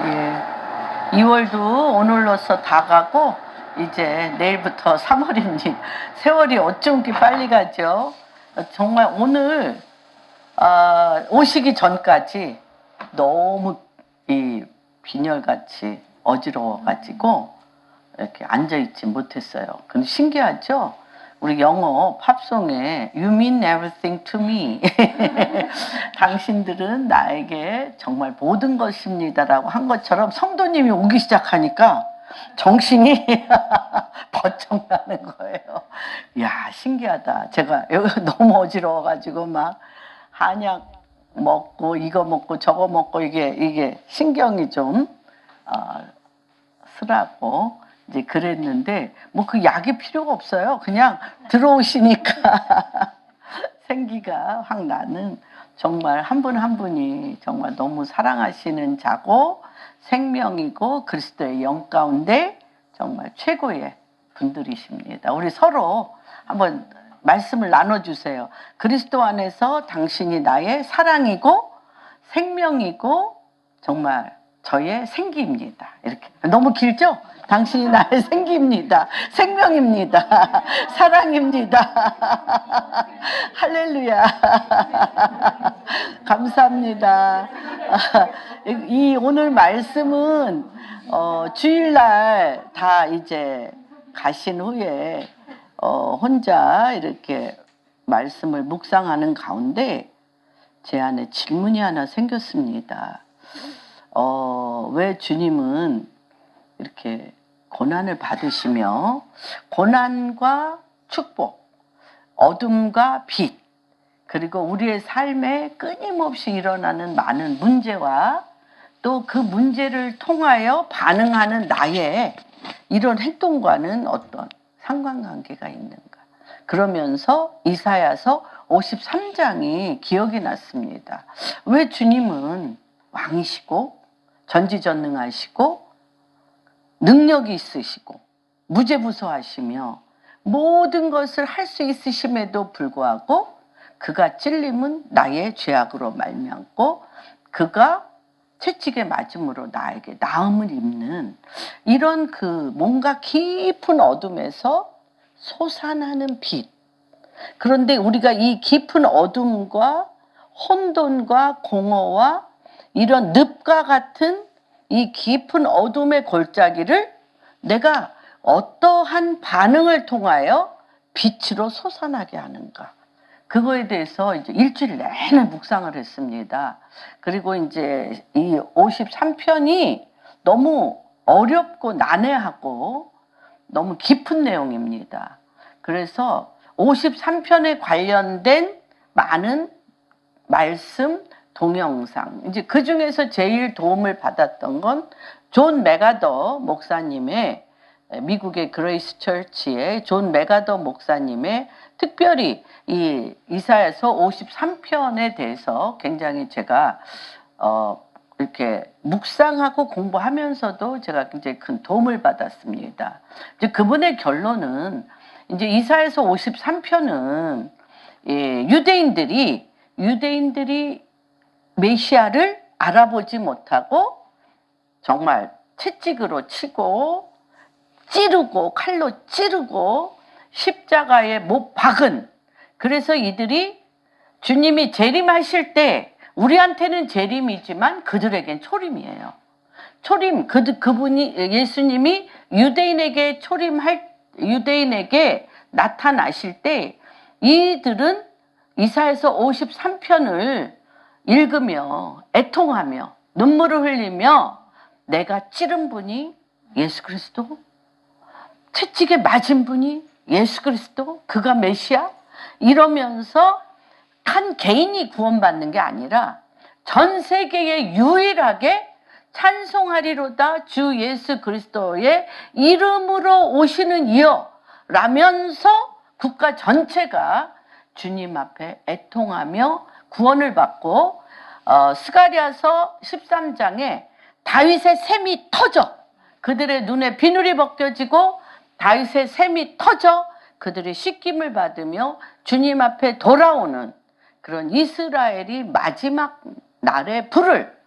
예. 2월도 오늘로써 다 가고 이제 내일부터 3월입니다. 세월이 어쩜 이렇게 빨리 가죠? 정말 오늘 오시기 전까지 너무 이 빈혈같이 어지러워가지고 이렇게 앉아있지 못했어요. 근데 신기하죠? 우리 영어 팝송에 You mean everything to me. 당신들은 나에게 정말 모든 것입니다라고 한 것처럼 성도님이 오기 시작하니까 정신이 번쩍 나는 거예요. 야, 신기하다. 제가 여기 너무 어지러워가지고 막 한약 먹고 이거 먹고 저거 먹고 이게 신경이 좀 쓰라고 이제 그랬는데 뭐 그 약이 필요가 없어요. 그냥 들어오시니까 생기가 확 나는 정말 한 분 한 분이 정말 너무 사랑하시는 자고 생명이고 그리스도의 영 가운데 정말 최고의 분들이십니다. 우리 서로 한번 말씀을 나눠주세요. 그리스도 안에서 당신이 나의 사랑이고 생명이고 정말 저의 생기입니다. 이렇게 너무 길죠? 당신이 나의 생기입니다. 생명입니다. 사랑입니다. 할렐루야. 감사합니다. 이 오늘 말씀은 주일날 다 이제 가신 후에 혼자 이렇게 말씀을 묵상하는 가운데 제 안에 질문이 하나 생겼습니다. 왜 주님은 이렇게 고난을 받으시며 고난과 축복, 어둠과 빛, 그리고 우리의 삶에 끊임없이 일어나는 많은 문제와 또 그 문제를 통하여 반응하는 나의 이런 행동과는 어떤 상관관계가 있는가. 그러면서 이사야서 53장이 기억이 났습니다. 왜 주님은 왕이시고 전지전능하시고 능력이 있으시고 무죄부서하시며 모든 것을 할 수 있으심에도 불구하고 그가 찔림은 나의 죄악으로 말미암고 그가 채찍에 맞음으로 나에게 나음을 입는 이런 그 뭔가 깊은 어둠에서 솟아나는 빛. 그런데 우리가 이 깊은 어둠과 혼돈과 공허와 이런 늪과 같은 이 깊은 어둠의 골짜기를 내가 어떠한 반응을 통하여 빛으로 솟아나게 하는가. 그거에 대해서 이제 일주일 내내 묵상을 했습니다. 그리고 이제 이 53편이 너무 어렵고 난해하고 너무 깊은 내용입니다. 그래서 53편에 관련된 많은 말씀, 동영상, 이제 그 중에서 제일 도움을 받았던 건 존 메가더 목사님의 미국의 그레이스 처치의 존 메가더 목사님의 특별히 이 이사야서 53편에 대해서 굉장히 제가 이렇게 묵상하고 공부하면서도 제가 굉장히 큰 도움을 받았습니다. 이제 그분의 결론은 이제 이사야서 53편은 유대인들이 메시아를 알아보지 못하고 정말 채찍으로 치고 찌르고 칼로 찌르고 십자가에 못 박은, 그래서 이들이 주님이 재림하실 때 우리한테는 재림이지만 그들에겐 초림이에요. 초림, 그분이 예수님이 유대인에게 나타나실 때 이들은 이사야서 53편을 읽으며 애통하며 눈물을 흘리며 내가 찌른 분이 예수 그리스도, 채찍에 맞은 분이 예수 그리스도, 그가 메시아? 이러면서 한 개인이 구원받는 게 아니라 전 세계에 유일하게 찬송하리로다 주 예수 그리스도의 이름으로 오시는 이여 라면서 국가 전체가 주님 앞에 애통하며 구원을 받고 스가랴서 13장에 다윗의 샘이 터져 그들의 눈에 비늘이 벗겨지고 다윗의 샘이 터져 그들이 씻김을 받으며 주님 앞에 돌아오는 그런 이스라엘이 마지막 날의 불을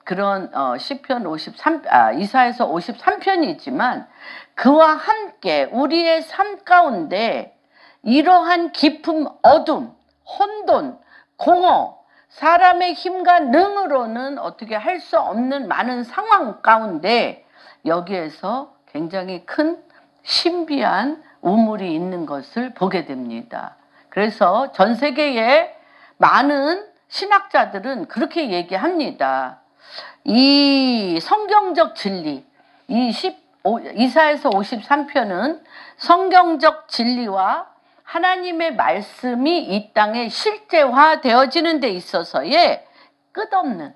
그런 시편 53, 이사야서 53편이지만 그와 함께 우리의 삶 가운데 이러한 깊음, 어둠, 혼돈, 공허, 사람의 힘과 능으로는 어떻게 할 수 없는 많은 상황 가운데 여기에서 굉장히 큰 신비한 우물이 있는 것을 보게 됩니다. 그래서 전 세계의 많은 신학자들은 그렇게 얘기합니다. 이 성경적 진리, 이사야서 53편은 성경적 진리와 하나님의 말씀이 이 땅에 실제화되어지는 데 있어서의 끝없는,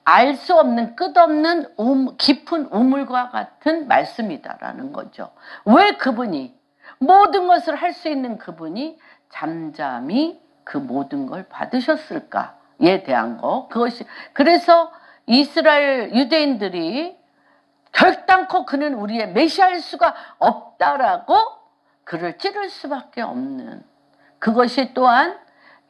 알 수 없는 끝없는 깊은 우물과 같은 말씀이다라는 거죠. 왜 그분이, 모든 것을 할 수 있는 그분이 잠잠히 그 모든 걸 받으셨을까에 대한 거. 그래서 이스라엘 유대인들이 결단코 그는 우리의 메시아일 수가 없다라고 그를 찌를 수밖에 없는, 그것이 또한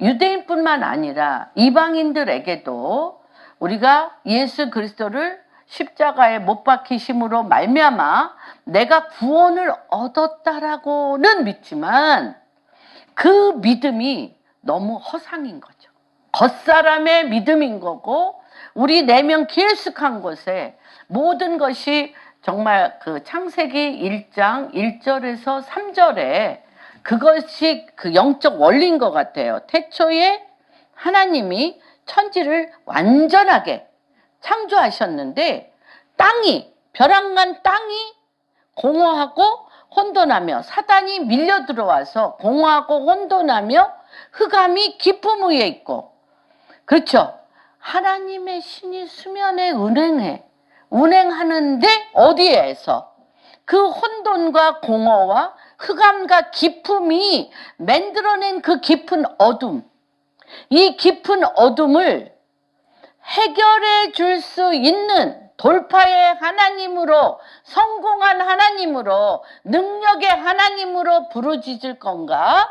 유대인뿐만 아니라 이방인들에게도 우리가 예수 그리스도를 십자가에 못 박히심으로 말미암아 내가 구원을 얻었다라고는 믿지만 그 믿음이 너무 허상인 거죠. 겉사람의 믿음인 거고, 우리 내면 깊숙한 곳에 모든 것이 정말 그 창세기 1장 1절에서 3절에 그것이 그 영적 원리인 것 같아요. 태초에 하나님이 천지를 완전하게 창조하셨는데 벼랑간 땅이 공허하고 혼돈하며 사단이 밀려 들어와서 공허하고 혼돈하며 흑암이 깊음 위에 있고, 그렇죠? 하나님의 신이 수면에 운행하는데 어디에서 그 혼돈과 공허와 흑암과 깊음이 만들어낸 그 깊은 어둠, 이 깊은 어둠을 해결해 줄 수 있는 돌파의 하나님으로, 성공한 하나님으로, 능력의 하나님으로 부르짖을 건가?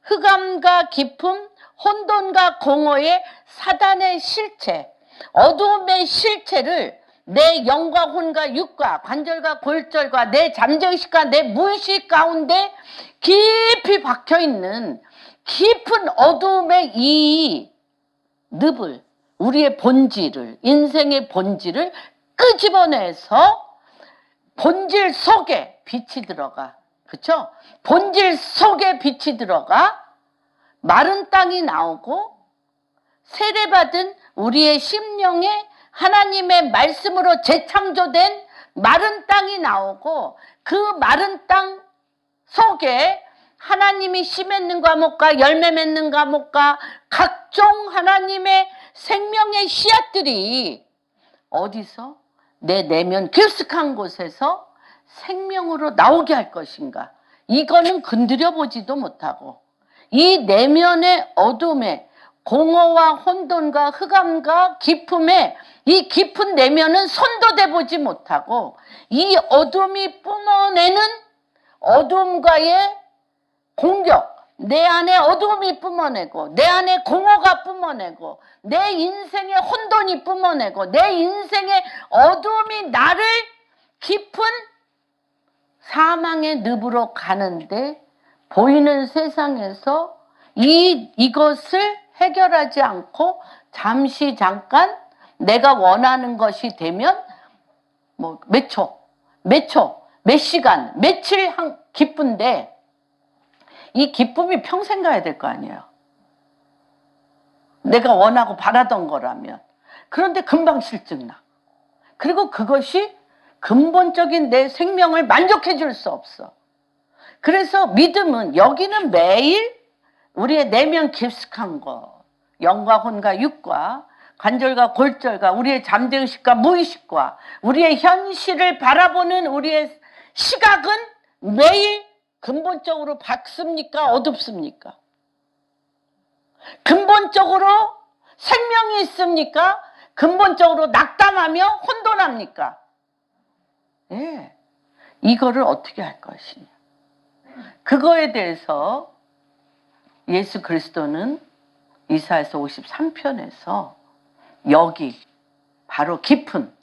흑암과 깊음, 혼돈과 공허의 사단의 실체, 어두움의 실체를 내 영과 혼과 육과 관절과 골절과 내 잠재의식과 내 무의식 가운데 깊이 박혀있는 깊은 어두움의 이 늪을, 우리의 본질을, 인생의 본질을 끄집어내서 본질 속에 빛이 들어가, 그렇죠? 본질 속에 빛이 들어가 마른 땅이 나오고, 세례받은 우리의 심령에 하나님의 말씀으로 재창조된 마른 땅이 나오고, 그 마른 땅 속에 하나님이 씨 맺는 과목과 열매 맺는 과목과 각종 하나님의 생명의 씨앗들이 어디서 내 내면 깊숙한 곳에서 생명으로 나오게 할 것인가? 이거는 건드려 보지도 못하고, 이 내면의 어둠에 공허와 혼돈과 흑암과 깊음에 이 깊은 내면은 손도 대보지 못하고, 이 어둠이 뿜어내는 어둠과의 공격, 내 안에 어둠이 뿜어내고, 내 안에 공허가 뿜어내고, 내 인생의 혼돈이 뿜어내고, 내 인생의 어둠이 나를 깊은 사망의 늪으로 가는데, 보이는 세상에서 이것을 해결하지 않고 잠깐 내가 원하는 것이 되면 뭐 몇 초, 몇 시간, 며칠 기쁜데 이 기쁨이 평생 가야 될 거 아니에요. 내가 원하고 바라던 거라면. 그런데 금방 실증나. 그리고 그것이 근본적인 내 생명을 만족해 줄 수 없어. 그래서 믿음은 여기는 매일 우리의 내면 깊숙한 것, 영과 혼과 육과 관절과 골절과 우리의 잠재의식과 무의식과 우리의 현실을 바라보는 우리의 시각은 매일 근본적으로 밝습니까? 어둡습니까? 근본적으로 생명이 있습니까? 근본적으로 낙담하며 혼돈합니까? 예, 이거를 어떻게 할 것이냐. 그거에 대해서 예수 그리스도는 이사야서 53편에서 여기 바로 깊은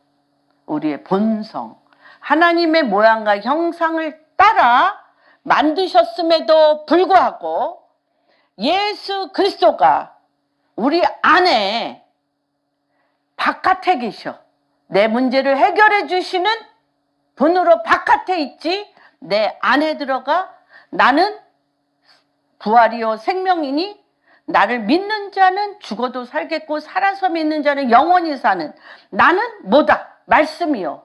우리의 본성, 하나님의 모양과 형상을 따라 만드셨음에도 불구하고 예수 그리스도가 우리 안에 바깥에 계셔. 내 문제를 해결해 주시는 분으로 바깥에 있지 내 안에 들어가 나는 부활이요 생명이니 나를 믿는 자는 죽어도 살겠고 살아서 믿는 자는 영원히 사는 나는 뭐다? 말씀이요.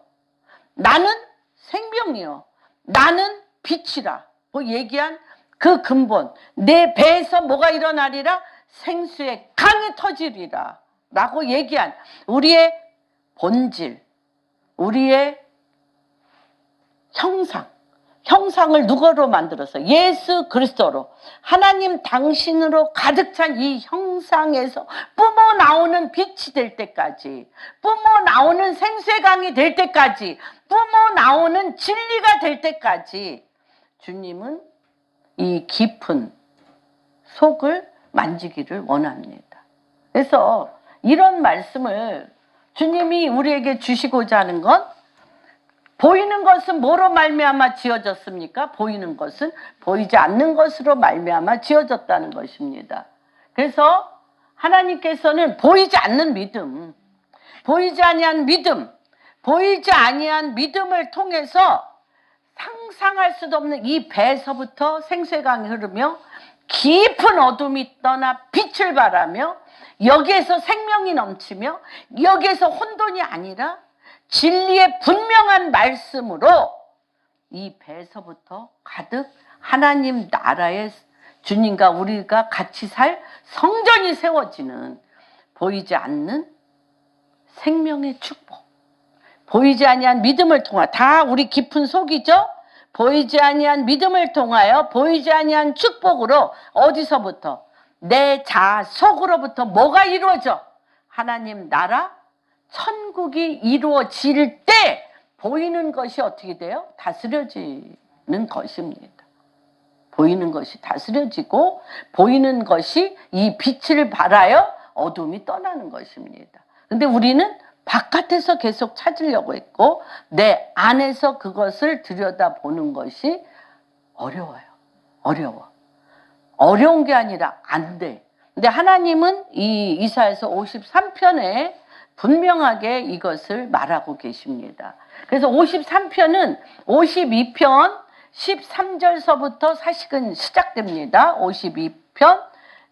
나는 생명이요. 나는 빛이라. 뭐 얘기한 그 근본. 내 배에서 뭐가 일어나리라? 생수의 강이 터지리라. 라고 얘기한 우리의 본질, 우리의 형상을 누구로 만들어서 예수 그리스도로 하나님 당신으로 가득 찬 이 형상에서 뿜어 나오는 빛이 될 때까지, 뿜어 나오는 생수의 강이 될 때까지, 뿜어 나오는 진리가 될 때까지 주님은 이 깊은 속을 만지기를 원합니다. 그래서 이런 말씀을 주님이 우리에게 주시고자 하는 건 보이는 것은 뭐로 말미암아 지어졌습니까? 보이는 것은 보이지 않는 것으로 말미암아 지어졌다는 것입니다. 그래서 하나님께서는 보이지 않는 믿음, 보이지 아니한 믿음, 보이지 아니한 믿음을 통해서 상상할 수도 없는 이 배에서부터 생수의 강이 흐르며 깊은 어둠이 떠나 빛을 발하며 여기에서 생명이 넘치며 여기에서 혼돈이 아니라 진리의 분명한 말씀으로 이 배에서부터 가득 하나님 나라의 주님과 우리가 같이 살 성전이 세워지는 보이지 않는 생명의 축복, 보이지 아니한 믿음을 통하 다 우리 깊은 속이죠. 보이지 아니한 믿음을 통하여 보이지 아니한 축복으로 어디서부터? 내 자아 속으로부터 뭐가 이루어져? 하나님 나라 천국이 이루어질 때 보이는 것이 어떻게 돼요? 다스려지는 것입니다. 보이는 것이 다스려지고 보이는 것이 이 빛을 발하여 어둠이 떠나는 것입니다. 근데 우리는 바깥에서 계속 찾으려고 했고 내 안에서 그것을 들여다보는 것이 어려워요. 어려운 게 아니라 안 돼. 근데 하나님은 이 이사야서 53편에 분명하게 이것을 말하고 계십니다. 그래서 53편은 52편 13절서부터 사실은 시작됩니다. 52편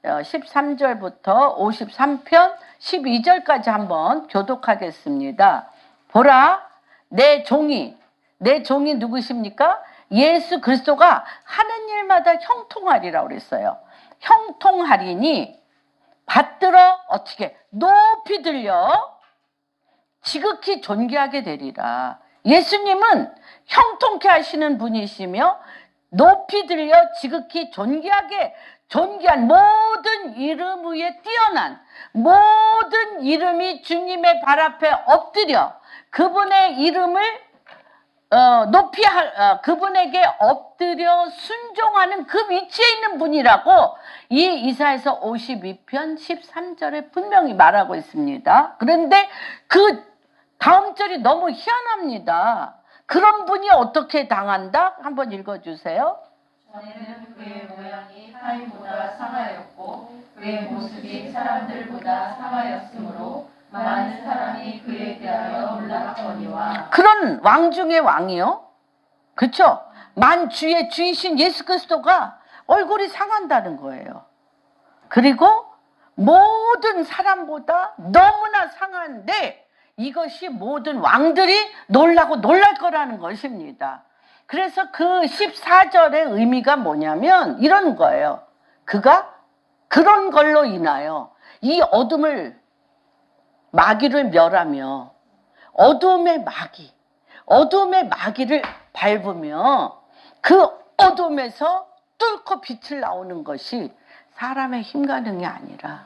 13절부터 53편 12절까지 한번 교독하겠습니다. 보라, 내 종이 누구십니까? 예수 그리스도가 하는 일마다 형통하리라고 그랬어요. 형통하리니 받들어 어떻게 높이 들려 지극히 존귀하게 되리라. 예수님은 형통케 하시는 분이시며 높이 들려 지극히 존귀한 모든 이름 위에 뛰어난 모든 이름이 주님의 발 앞에 엎드려 그분의 이름을 그분에게 엎드려 순종하는 그 위치에 있는 분이라고 이 이사야서 52편 13절에 분명히 말하고 있습니다. 그런데 그 다음 절이 너무 희한합니다. 그런 분이 어떻게 당한다? 한번 읽어주세요. 전에는 그의 모양이 하인보다 상하였고 그의 모습이 사람들보다 상하였으므로 많은 사람이 그에 대하여 놀랐거니와. 그런 왕 중의 왕이요. 그렇죠? 만주의 주이신 예수 그리스도가 얼굴이 상한다는 거예요. 그리고 모든 사람보다 너무나 상한데 이것이 모든 왕들이 놀랄 거라는 것입니다. 그래서 그 14절의 의미가 뭐냐면 이런 거예요. 그가 그런 걸로 인하여 이 마귀를 멸하며 어둠의 마귀를 밟으며 그 어둠에서 뚫고 빛을 나오는 것이 사람의 힘과 능이 아니라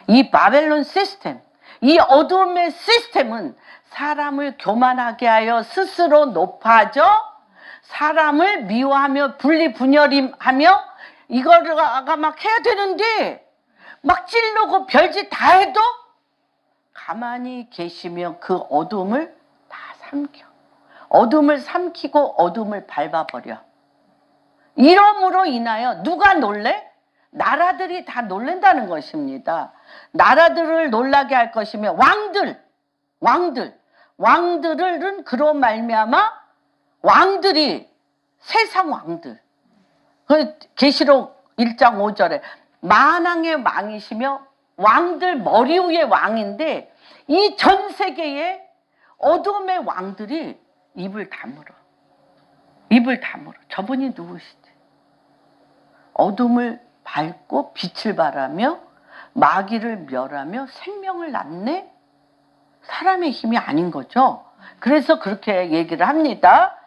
이 바벨론 시스템, 이 어둠의 시스템은 사람을 교만하게 하여 스스로 높아져 사람을 미워하며 분리분열하며 이거가 막 해야 되는데 막 찌르고 별짓 다 해도 가만히 계시며 그 어둠을 다 삼켜. 어둠을 삼키고 어둠을 밟아버려. 이러므로 인하여 누가 놀래? 나라들이 다 놀란다는 것입니다. 나라들을 놀라게 할 것이며 왕들은 그로 말미암아 왕들이 세상 왕들. 그 계시록 1장 5절에 만왕의 왕이시며 왕들 머리 위에 왕인데 이 전 세계의 어둠의 왕들이 입을 다물어. 저분이 누구시지? 어둠을 밟고 빛을 발하며 마귀를 멸하며 생명을 낳네? 사람의 힘이 아닌 거죠. 그래서 그렇게 얘기를 합니다.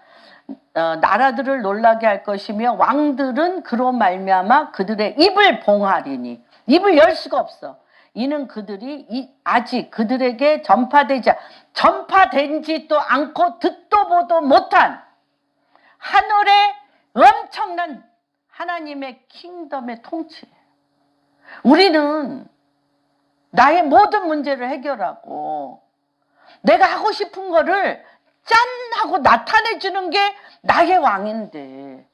나라들을 놀라게 할 것이며 왕들은 그로 말미암아 그들의 입을 봉하리니. 입을 열 수가 없어. 이는 그들이 아직 그들에게 전파되지도 않고 듣도 보도 못한 하늘의 엄청난 하나님의 킹덤의 통치예요. 우리는 나의 모든 문제를 해결하고 내가 하고 싶은 거를 짠 하고 나타내 주는 게 나의 왕인데,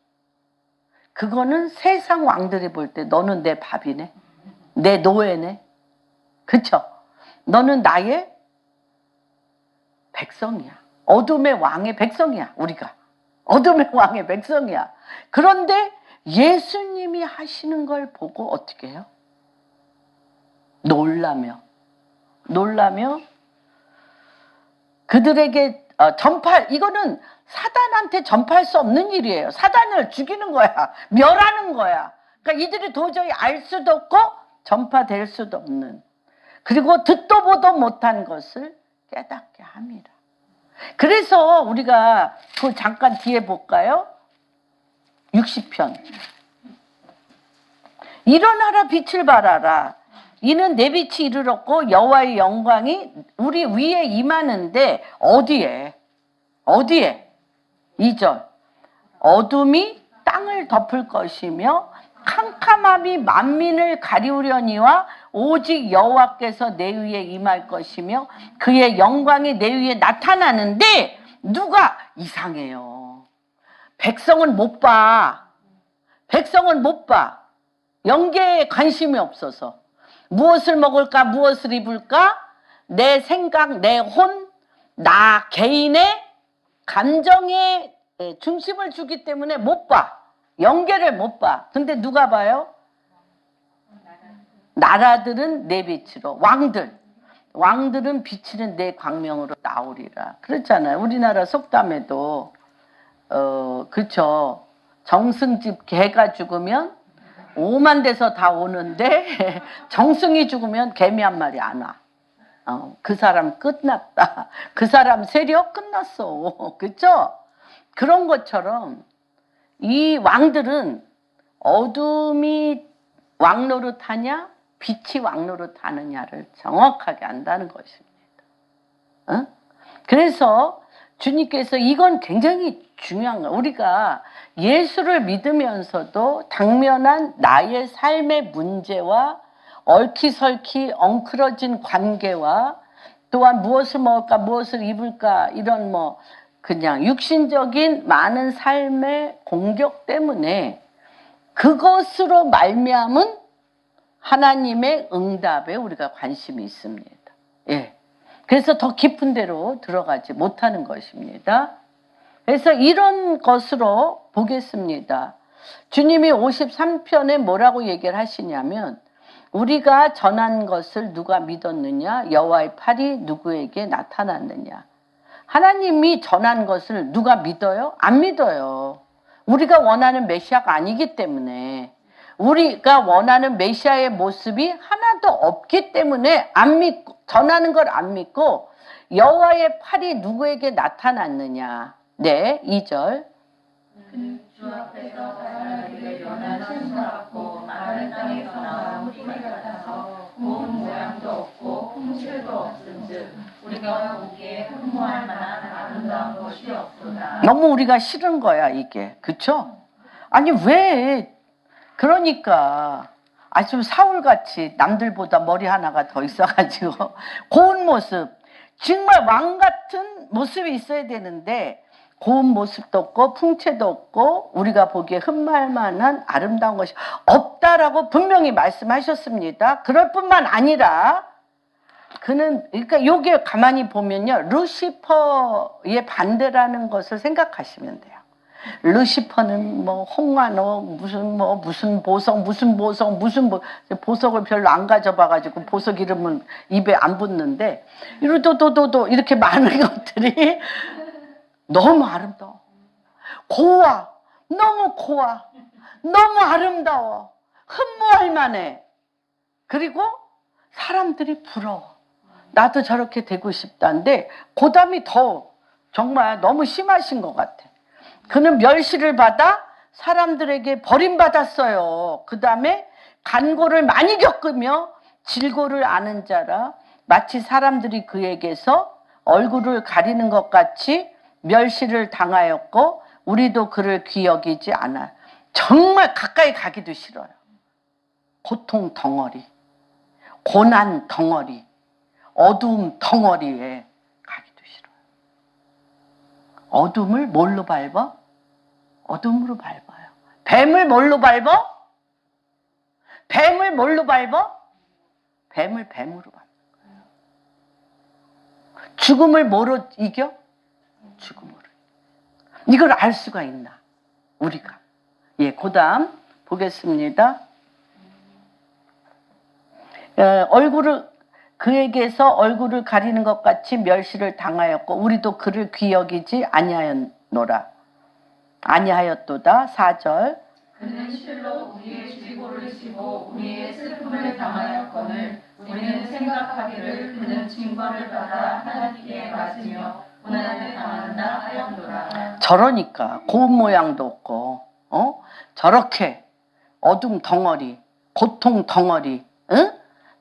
그거는 세상 왕들이 볼 때 너는 내 밥이네, 내 노예네, 그쵸? 너는 나의 백성이야. 어둠의 왕의 백성이야. 우리가 어둠의 왕의 백성이야. 그런데 예수님이 하시는 걸 보고 어떻게 해요? 놀라며 그들에게 이거는 사단한테 전파할 수 없는 일이에요. 사단을 죽이는 거야. 멸하는 거야. 그러니까 이들이 도저히 알 수도 없고 전파될 수도 없는, 그리고 듣도 보도 못한 것을 깨닫게 합니다. 그래서 우리가 그 잠깐 뒤에 볼까요? 60편. 일어나라 빛을 발하라. 이는 내 빛이 이르렀고 여호와의 영광이 우리 위에 임하는데 어디에? 2절. 어둠이 땅을 덮을 것이며 캄캄함이 만민을 가리우려니와 오직 여호와께서 내 위에 임할 것이며 그의 영광이 내 위에 나타나는데 누가? 이상해요. 백성은 못 봐. 영계에 관심이 없어서 무엇을 먹을까, 무엇을 입을까, 내 생각, 내 혼, 나 개인의 감정에 중심을 주기 때문에 못 봐. 영계를 못 봐. 근데 누가 봐요? 나라들은 내 빛으로, 왕들은 비치는 내 광명으로 나오리라. 그렇잖아요. 우리나라 속담에도 그쵸, 정승집 개가 죽으면 5만 대서 다 오는데 정승이 죽으면 개미 한 마리 안 와. 그 사람 끝났다. 그 사람 세력 끝났어. 그쵸? 그런 것처럼 이 왕들은 어둠이 왕노릇하냐 빛이 왕노릇하느냐를 정확하게 안다는 것입니다. 그래서 주님께서 이건 굉장히 중요한 거예요. 우리가 예수를 믿으면서도 당면한 나의 삶의 문제와 얽히설키 엉클어진 관계와 또한 무엇을 먹을까, 무엇을 입을까, 이런 그냥 육신적인 많은 삶의 공격 때문에 그것으로 말미암은 하나님의 응답에 우리가 관심이 있습니다. 예. 그래서 더 깊은 데로 들어가지 못하는 것입니다. 그래서 이런 것으로 보겠습니다. 주님이 53편에 뭐라고 얘기를 하시냐면, 우리가 전한 것을 누가 믿었느냐, 여호와의 팔이 누구에게 나타났느냐. 하나님이 전한 것을 누가 믿어요? 안 믿어요. 우리가 원하는 메시아가 아니기 때문에, 우리가 원하는 메시아의 모습이 하나도 없기 때문에 전하는 걸 안 믿고, 여호와의 팔이 누구에게 나타났느냐. 네, 2절. 주 앞에서 사람들의 연한 신수 같고 마른 땅에서 나온 풀 같아서 고운 모양도 없고 품질도 없은즉 우리가 보기에 흠모할 만한 아름다운 것이 없도다. 너무 우리가 싫은 거야, 이게. 그쵸? 아니, 왜? 그러니까 아주 사울같이 남들보다 머리 하나가 더 있어가지고 고운 모습, 정말 왕 같은 모습이 있어야 되는데 고운 모습도 없고 풍채도 없고 우리가 보기에 흠말만한 아름다운 것이 없다라고 분명히 말씀하셨습니다. 그럴 뿐만 아니라 그는, 그러니까 요게 가만히 보면요, 루시퍼의 반대라는 것을 생각하시면 돼요. 루시퍼는 뭐 홍만호 무슨 보석을 별로 안 가져봐가지고 보석 이름은 입에 안 붙는데 이러도도도도 이렇게 많은 것들이 너무 아름다워, 고와, 너무 고와, 너무 아름다워, 흠모할 만해. 그리고 사람들이 부러워. 나도 저렇게 되고 싶다는데 고담이 더 정말 너무 심하신 것 같아. 그는 멸시를 받아 사람들에게 버림받았어요. 그 다음에 간고를 많이 겪으며 질고를 아는 자라 마치 사람들이 그에게서 얼굴을 가리는 것 같이 멸시를 당하였고 우리도 그를 귀여기지 않아. 정말 가까이 가기도 싫어요. 고통 덩어리, 고난 덩어리, 어두움 덩어리에 가기도 싫어요. 어둠을 뭘로 밟아? 어둠으로 밟아요. 뱀을 뭘로 밟아? 뱀을 뭘로 밟아? 뱀을 뱀으로 밟는 거예요. 죽음을 뭐로 이겨? 죽음으로. 이걸 알 수가 있나? 우리가. 예, 그다음 보겠습니다. 그에게서 얼굴을 가리는 것 같이 멸시를 당하였고 우리도 그를 귀여기지 아니하였노라. 아니하였도다. 4절. 그는 실로 우리의 질고를 지고 우리의 슬픔을 당하였거늘 우리는 생각하기를 그는 징벌을 받아 하나님께 맞으며 고난을 당한다 하였노라. 저러니까 고운 모양도 없고 저렇게 어둠 덩어리, 고통 덩어리,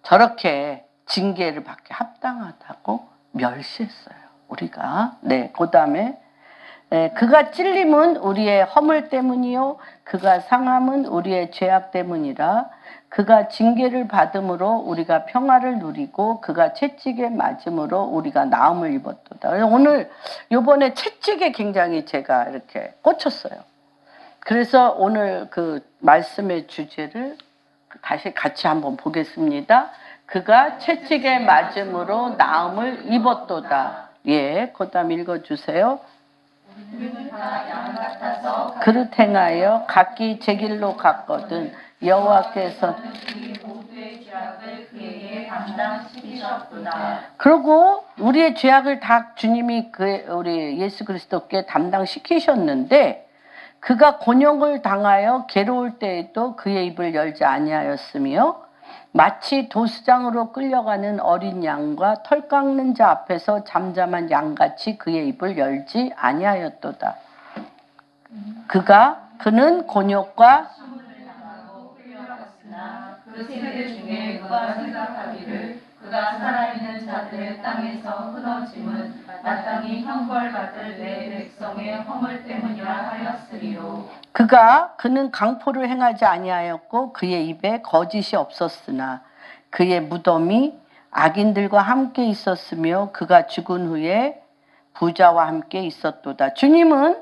저렇게 징계를 받기 합당하다고 멸시했어요. 우리가. 네, 그 다음에 그가 찔림은 우리의 허물 때문이요 그가 상함은 우리의 죄악 때문이라. 그가 징계를 받음으로 우리가 평화를 누리고 그가 채찍에 맞음으로 우리가 나음을 입었도다. 오늘 요번에 채찍에 굉장히 제가 이렇게 꽂혔어요. 그래서 오늘 그 말씀의 주제를 다시 같이 한번 보겠습니다. 그가 채찍에 맞음으로 나음을 입었도다. 예, 그 다음 읽어주세요. 우리는 다 양 같아서 그릇 행하여 각기 제 길로 갔거든 여호와께서 모두의 죄악을 그에게 담당시키셨구나. 그리고 우리의 죄악을 다 주님이 우리 예수 그리스도께 담당시키셨는데 그가 곤욕을 당하여 괴로울 때에도 그의 입을 열지 아니하였으며 마치 도수장으로 끌려가는 어린 양과 털 깎는 자 앞에서 잠잠한 양같이 그의 입을 열지 아니하였도다. 그는 곤욕과 시험을 당하고 끌려갔으나 그 세대 중에 누가 생각하기를 그가 살아있는 자들의 땅에서 끊어짐은 마땅히 형벌받을 내 백성의 허물 때문이라 하였으리요. 그는 강포를 행하지 아니하였고 그의 입에 거짓이 없었으나 그의 무덤이 악인들과 함께 있었으며 그가 죽은 후에 부자와 함께 있었도다. 주님은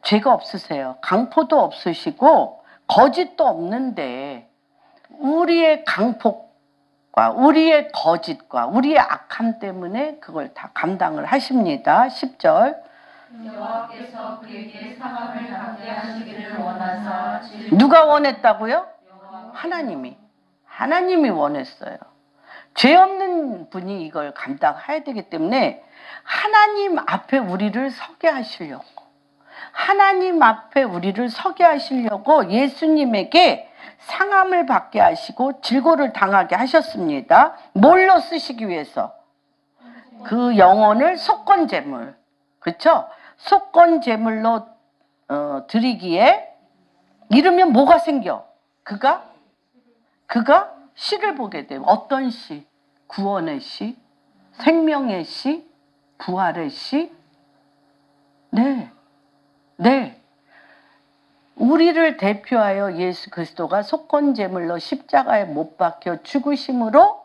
죄가 없으세요. 강포도 없으시고 거짓도 없는데 우리의 강폭과 우리의 거짓과 우리의 악함 때문에 그걸 다 감당을 하십니다. 10절. 여호와께서 그에게 상함을 받게 하시기를 원하사 누가 원했다고요? 하나님이 원했어요. 죄 없는 분이 이걸 감당해야 되기 때문에 하나님 앞에 우리를 서게 하시려고 예수님에게 상함을 받게 하시고 질고를 당하게 하셨습니다. 뭘로 쓰시기 위해서? 그 영혼을 속건제물, 그렇죠? 속건제물로 드리기에 이러면 뭐가 생겨? 그가 시를 보게 돼요. 어떤 시? 구원의 시, 생명의 시, 부활의 시. 네. 우리를 대표하여 예수 그리스도가 속건제물로 십자가에 못 박혀 죽으심으로,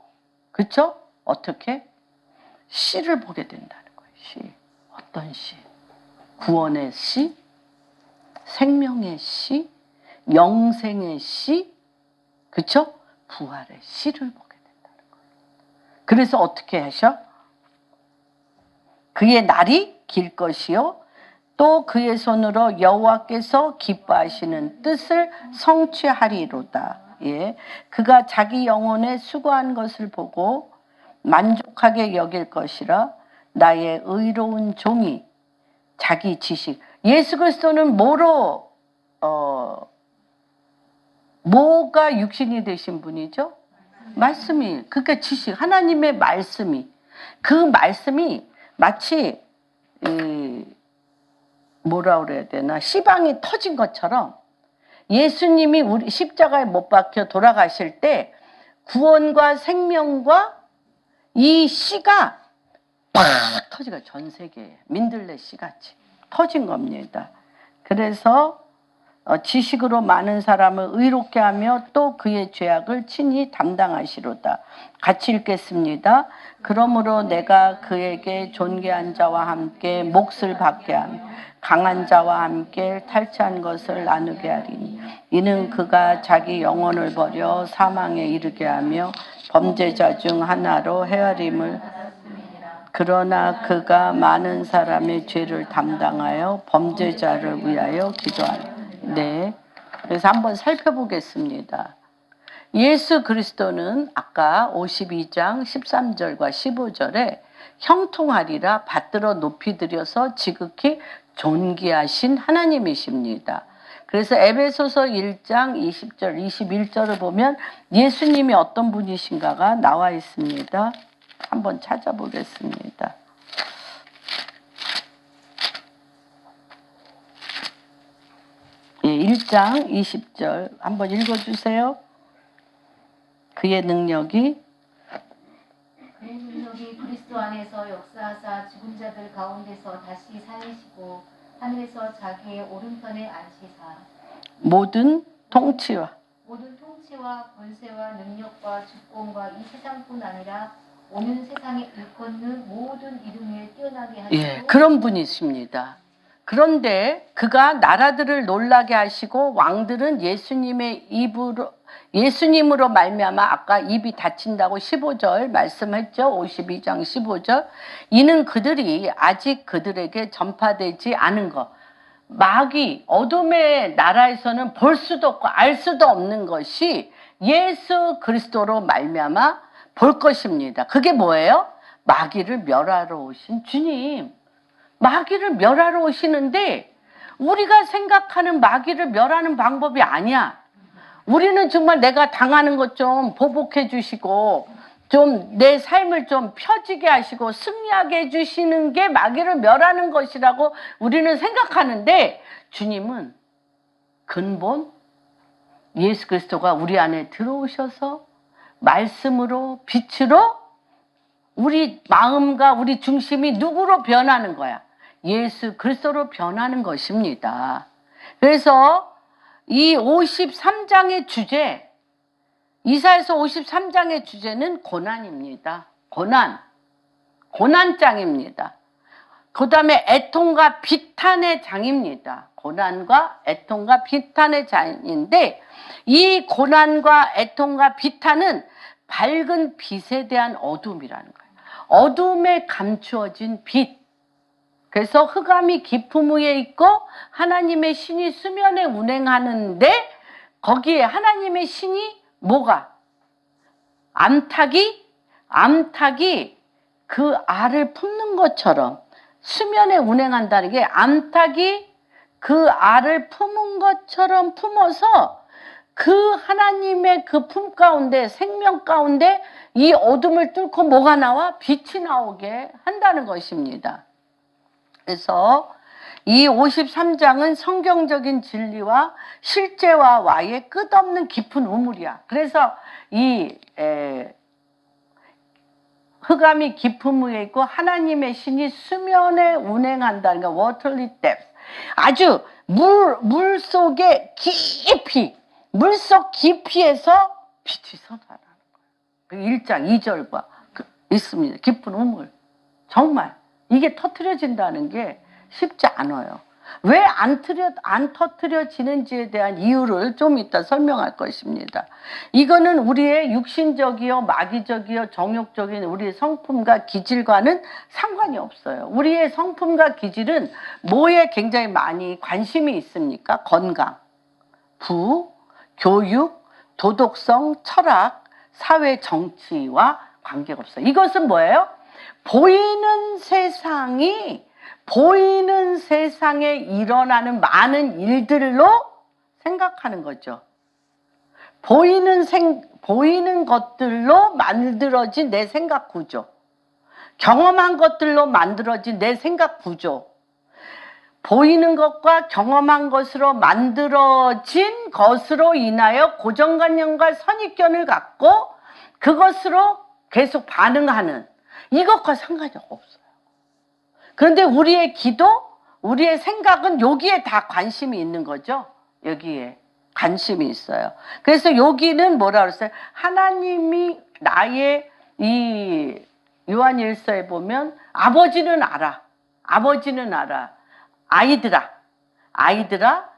그쵸? 어떻게? 씨를 보게 된다는 거예요. 씨. 어떤 씨? 구원의 씨, 생명의 씨, 영생의 씨, 그쵸? 부활의 씨를 보게 된다는 거예요. 그래서 어떻게 하셔? 그의 날이 길 것이요 또 그의 손으로 여호와께서 기뻐하시는 뜻을 성취하리로다. 예, 그가 자기 영혼에 수고한 것을 보고 만족하게 여길 것이라. 나의 의로운 종이 자기 지식. 예수 그리스도는 뭐가 육신이 되신 분이죠? 말씀이. 그러니까 지식, 하나님의 말씀이. 그 말씀이 마치 뭐라 그래야 되나, 씨방이 터진 것처럼 예수님이 우리 십자가에 못 박혀 돌아가실 때 구원과 생명과 이 씨가 팍 터지가 전 세계에 민들레 씨같이 터진 겁니다. 그래서 지식으로 많은 사람을 의롭게 하며 또 그의 죄악을 친히 담당하시로다. 같이 읽겠습니다. 그러므로 내가 그에게 존귀한 자와 함께 몫을 받게 하며 강한 자와 함께 탈취한 것을 나누게 하리니 이는 그가 자기 영혼을 버려 사망에 이르게 하며 범죄자 중 하나로 헤아림을, 그러나 그가 많은 사람의 죄를 담당하여 범죄자를 위하여 기도하니. 네. 그래서 한번 살펴보겠습니다. 예수 그리스도는 아까 52장 13절과 15절에 형통하리라 받들어 높이 들여서 지극히 존귀하신 하나님이십니다. 그래서 에베소서 1장 20절, 21절을 보면 예수님이 어떤 분이신가가 나와 있습니다. 한번 찾아보겠습니다. 예, 1장 20절 한번 읽어주세요. 그의 능력이 그리스도 안에서 역사하사 죽은 자들 가운데서 다시 살리시고 하늘에서 자기의 오른편에 앉히사 모든 통치와 권세와 능력과 주권과 이 세상뿐 아니라 오는 세상에 일컫는 모든 이름 위에 뛰어나게 하시고. 예, 그런 분이십니다. 그런데 그가 나라들을 놀라게 하시고 왕들은 예수님으로 말미암아 아까 입이 닫힌다고 15절 말씀했죠. 52장 15절. 이는 그들이 아직 그들에게 전파되지 않은 것. 마귀, 어둠의 나라에서는 볼 수도 없고 알 수도 없는 것이 예수 그리스도로 말미암아 볼 것입니다. 그게 뭐예요? 마귀를 멸하러 오신 주님. 마귀를 멸하러 오시는데 우리가 생각하는 마귀를 멸하는 방법이 아니야. 우리는 정말 내가 당하는 것 좀 보복해 주시고 좀 내 삶을 좀 펴지게 하시고 승리하게 해주시는 게 마귀를 멸하는 것이라고 우리는 생각하는데, 주님은 근본 예수 그리스도가 우리 안에 들어오셔서 말씀으로 빛으로 우리 마음과 우리 중심이 누구로 변하는 거야? 예수 그리스도로 변하는 것입니다. 그래서 이 53장의 주제, 이사야서 53장의 주제는 고난입니다. 고난장입니다. 그 다음에 애통과 비탄의 장입니다. 고난과 애통과 비탄의 장인데, 이 고난과 애통과 비탄은 밝은 빛에 대한 어둠이라는 거예요. 어둠에 감추어진 빛. 그래서 흑암이 깊음 위에 있고 하나님의 신이 수면에 운행하는데, 거기에 하나님의 신이 뭐가? 암탉이 그 알을 품는 것처럼 수면에 운행한다는 게, 암탉이 그 알을 품은 것처럼 품어서 그 하나님의 그 품 가운데, 생명 가운데 이 어둠을 뚫고 뭐가 나와? 빛이 나오게 한다는 것입니다. 그래서 이 53장은 성경적인 진리와 실제와의 끝없는 깊은 우물이야. 그래서 이 흑암이 깊음 위에 있고 하나님의 신이 수면에 운행한다는 거, waterly depth. 아주 물 속에 깊이, 물속 깊이에서 빛이 솟아나는 거예요. 1장 2절과 있습니다. 깊은 우물. 정말 이게 터트려진다는 게 쉽지 않아요. 왜 안 터트려지는지에 대한 이유를 좀 이따 설명할 것입니다. 이거는 우리의 육신적이요, 마귀적이요, 정욕적인 우리의 성품과 기질과는 상관이 없어요. 우리의 성품과 기질은 뭐에 굉장히 많이 관심이 있습니까? 건강, 부, 교육, 도덕성, 철학, 사회, 정치와 관계가 없어요. 이것은 뭐예요? 보이는 세상에 일어나는 많은 일들로 생각하는 거죠. 보이는 것들로 만들어진 내 생각 구조, 경험한 것들로 만들어진 내 생각 구조, 보이는 것과 경험한 것으로 만들어진 것으로 인하여 고정관념과 선입견을 갖고 그것으로 계속 반응하는 이것과 상관이 없어요. 그런데 우리의 기도, 우리의 생각은 여기에 다 관심이 있는 거죠. 여기에 관심이 있어요. 그래서 여기는 뭐라 그랬어요? 하나님이 나의 이 요한일서에 보면 아버지는 알아. 아이들아,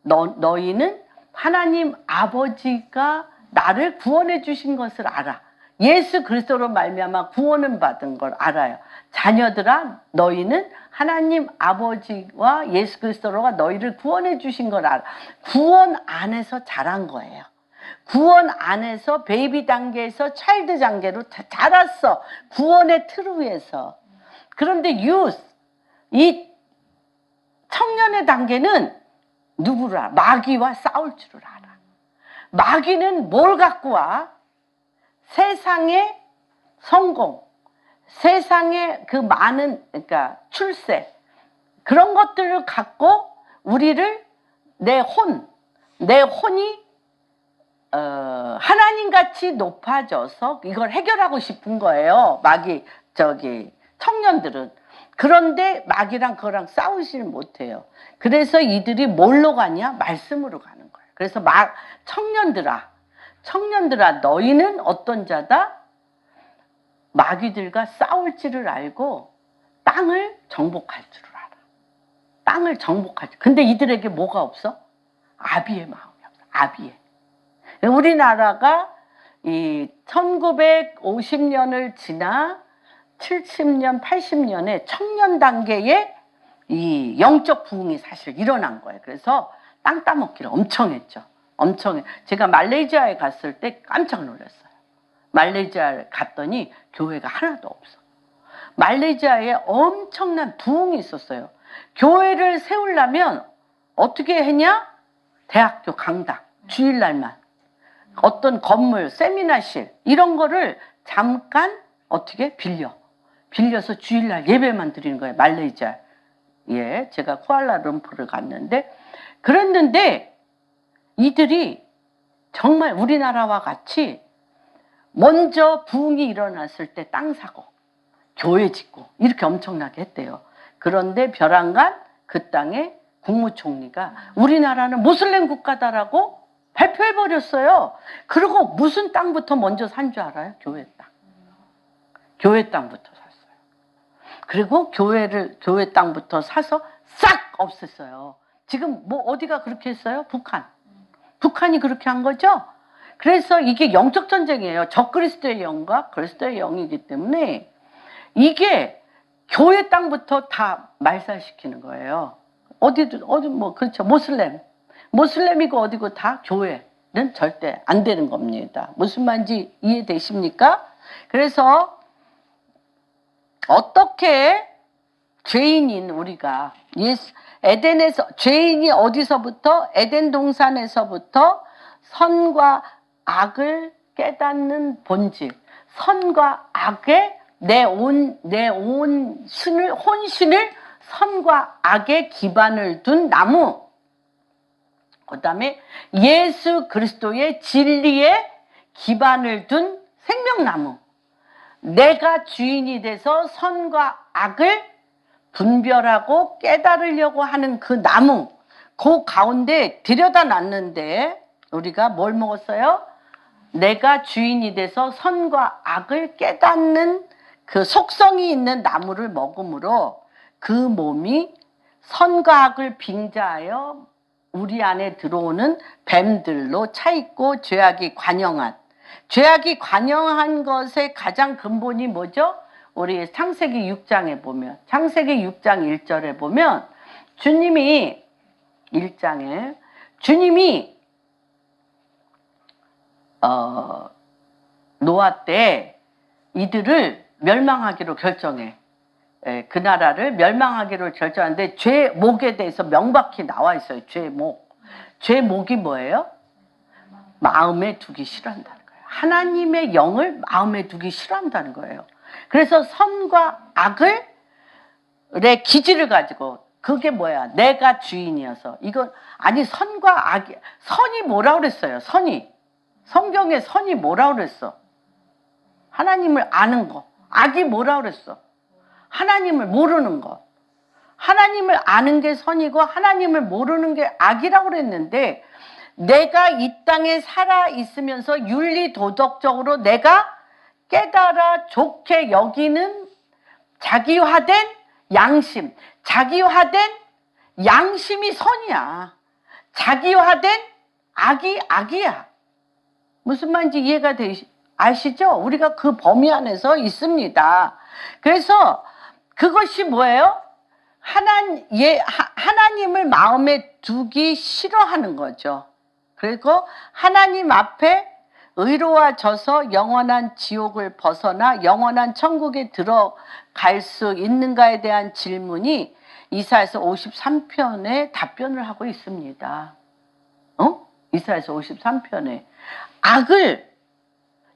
너희는 하나님 아버지가 나를 구원해 주신 것을 알아. 예수 그리스도로 말미암아 구원을 받은 걸 알아요. 자녀들아, 너희는 하나님 아버지와 예수 그리스도로가 너희를 구원해 주신 걸 알아. 구원 안에서 자란 거예요. 구원 안에서 베이비 단계에서 차일드 단계로 자랐어. 구원의 틀 위에서. 그런데 이 청년의 단계는 누구를 알아? 마귀와 싸울 줄을 알아. 마귀는 뭘 갖고 와? 세상의 성공, 세상의 그 많은, 그러니까 출세, 그런 것들을 갖고 우리를 내 혼이 하나님같이 높아져서 이걸 해결하고 싶은 거예요. 청년들은. 그런데 마귀랑 그거랑 싸우지를 못해요. 그래서 이들이 뭘로 가냐? 말씀으로 가는 거예요. 그래서 청년들아, 너희는 어떤 자다? 마귀들과 싸울지를 알고 땅을 정복할 줄을 알아. 근데 이들에게 뭐가 없어? 아비의 마음이 없어. 아비의. 우리나라가 이 1950년을 지나 70년, 80년에 청년 단계에 이 영적 부흥이 사실 일어난 거예요. 그래서 땅 따먹기를 엄청 했죠. 제가 말레이시아에 갔을 때 깜짝 놀랐어요. 말레이시아에 갔더니 교회가 하나도 없어. 말레이시아에 엄청난 부흥이 있었어요. 교회를 세우려면 어떻게 했냐? 대학교 강당, 주일날만. 어떤 건물, 세미나실 이런 거를 잠깐 어떻게 빌려서 주일날 예배만 드리는 거예요. 말레이시아에. 제가 쿠알라룸푸르를 갔는데 그랬는데 이들이 정말 우리나라와 같이 먼저 부흥이 일어났을 때 땅 사고 교회 짓고 이렇게 엄청나게 했대요. 그런데 벼랑간 그 땅에 국무총리가 우리나라는 모슬렘 국가다라고 발표해버렸어요. 그리고 무슨 땅부터 먼저 산 줄 알아요? 교회 땅. 교회 땅부터 샀어요. 그리고 교회 땅부터 사서 싹 없앴어요. 지금 뭐 어디가 그렇게 했어요? 북한이 그렇게 한 거죠? 그래서 이게 영적 전쟁이에요. 적그리스도의 영과 그리스도의 영이기 때문에 이게 교회 땅부터 다 말살시키는 거예요. 그렇죠. 모슬렘이고 어디고 다 교회는 절대 안 되는 겁니다. 무슨 말인지 이해되십니까? 그래서 어떻게 죄인인 우리가 죄인이 어디서부터? 에덴 동산에서부터 선과 악을 깨닫는 본질, 선과 악의 내 온 혼신을 선과 악의 기반을 둔 나무, 그 다음에 예수 그리스도의 진리의 기반을 둔 생명나무, 내가 주인이 돼서 선과 악을 분별하고 깨달으려고 하는 그 나무, 그 가운데 들여다 놨는데 우리가 뭘 먹었어요? 내가 주인이 돼서 선과 악을 깨닫는 그 속성이 있는 나무를 먹음으로 그 몸이 선과 악을 빙자하여 우리 안에 들어오는 뱀들로 차있고 죄악이 관영한 것의 가장 근본이 뭐죠? 우리 창세기 6장에 보면, 창세기 6장 1절에 보면 주님이 1장에 주님이 노아 때 이들을 멸망하기로 결정해. 그 나라를 멸망하기로 결정하는데 죄목에 대해서 명확히 나와 있어요. 죄목이 뭐예요? 마음에 두기 싫어한다는 거예요. 하나님의 영을 마음에 두기 싫어한다는 거예요. 그래서 선과 악을 의 기질을 가지고 그게 뭐야? 내가 주인이어서 이건 아니 선과 악이 선이 뭐라 그랬어요? 성경에 선이 뭐라 그랬어? 하나님을 아는 거. 악이 뭐라 그랬어? 하나님을 모르는 것. 하나님을 아는 게 선이고 하나님을 모르는 게 악이라고 그랬는데 내가 이 땅에 살아 있으면서 윤리 도덕적으로 내가 깨달아 좋게 여기는 자기화된 양심, 자기화된 양심이 선이야. 자기화된 악이 악이야. 무슨 말인지 이해가 아시죠? 우리가 그 범위 안에서 있습니다. 그래서 그것이 뭐예요? 하나님을 마음에 두기 싫어하는 거죠. 그리고 하나님 앞에 의로워져서 영원한 지옥을 벗어나 영원한 천국에 들어갈 수 있는가에 대한 질문이 이사야서 53편에 답변을 하고 있습니다. 이사야서 53편에 악을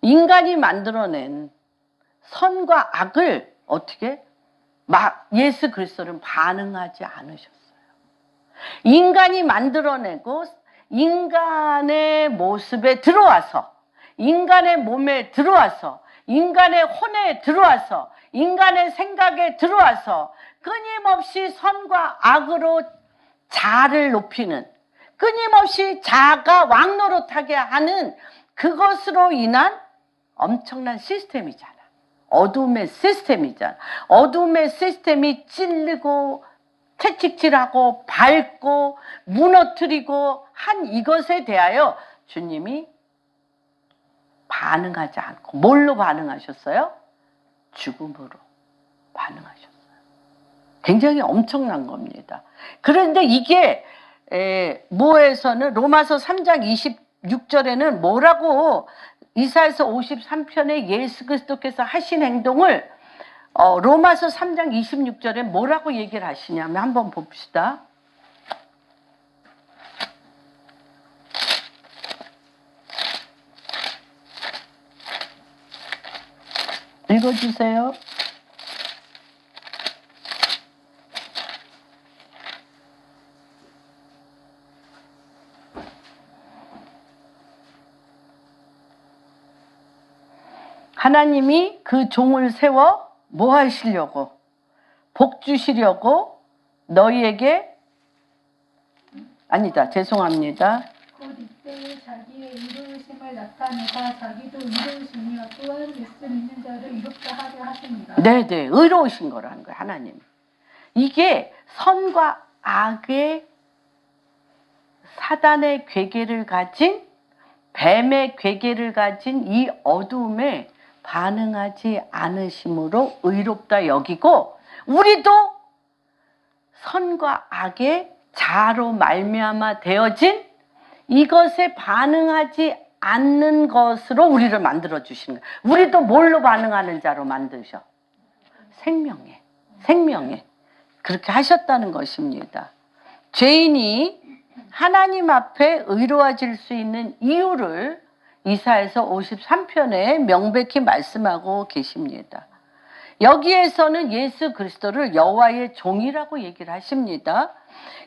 인간이 만들어낸 선과 악을 어떻게 예수 그리스도는 반응하지 않으셨어요. 인간이 만들어내고 인간의 모습에 들어와서 인간의 몸에 들어와서 인간의 혼에 들어와서 인간의 생각에 들어와서 끊임없이 선과 악으로 자아를 높이는 끊임없이 자아가 왕노릇하게 하는 그것으로 인한 엄청난 시스템이잖아. 어둠의 시스템이잖아. 어둠의 시스템이 찔르고 채찍질하고 밟고 무너뜨리고 한 이것에 대하여 주님이 반응하지 않고 뭘로 반응하셨어요? 죽음으로 반응하셨어요. 굉장히 엄청난 겁니다. 그런데 이게 모에서는 로마서 3장 26절에는 뭐라고 이사야서 53편에 예수 그리스도께서 하신 행동을 로마서 3장 26절에 뭐라고 얘기를 하시냐면 한번 봅시다. 읽어주세요. 하나님이 그 종을 세워 뭐 하시려고? 복 주시려고 너희에게 아니다. 죄송합니다. 곧 이때에 자기의 이루심을 나타내사 자기도 이루시며 또한 말씀 있는 자를 이롭다 하려 하십니다. 네네. 의로우신 거라는 거예요. 하나님. 이게 선과 악의 사단의 괴계를 가진 뱀의 괴계를 가진 이 어두움에 반응하지 않으심으로 의롭다 여기고 우리도 선과 악의 자아로 말미암아 되어진 이것에 반응하지 않는 것으로 우리를 만들어 주시는 거예요. 우리도 뭘로 반응하는 자로 만드셔? 생명에 그렇게 하셨다는 것입니다. 죄인이 하나님 앞에 의로워질 수 있는 이유를 이사야서 53편에 명백히 말씀하고 계십니다. 여기에서는 예수 그리스도를 여호와의 종이라고 얘기를 하십니다.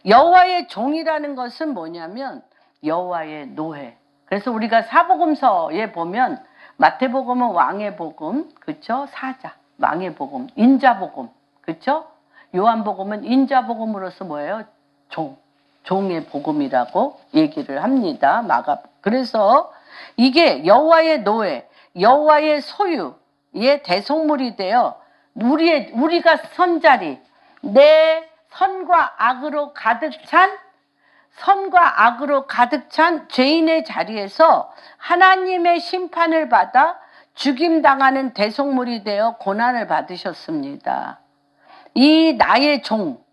여호와의 종이라는 것은 뭐냐면 여호와의 노예. 그래서 우리가 사복음서에 보면 마태복음은 왕의 복음, 그렇죠? 사자, 왕의 복음, 인자 복음, 그렇죠? 요한복음은 인자 복음으로서 뭐예요? 종의 복음이라고 얘기를 합니다. 그래서 이게 여호와의 노예, 여호와의 소유의 대속물이 되어 우리가 선자리, 내 선과 악으로 가득 찬 죄인의 자리에서 하나님의 심판을 받아 죽임당하는 대속물이 되어 고난을 받으셨습니다. 이 나의 종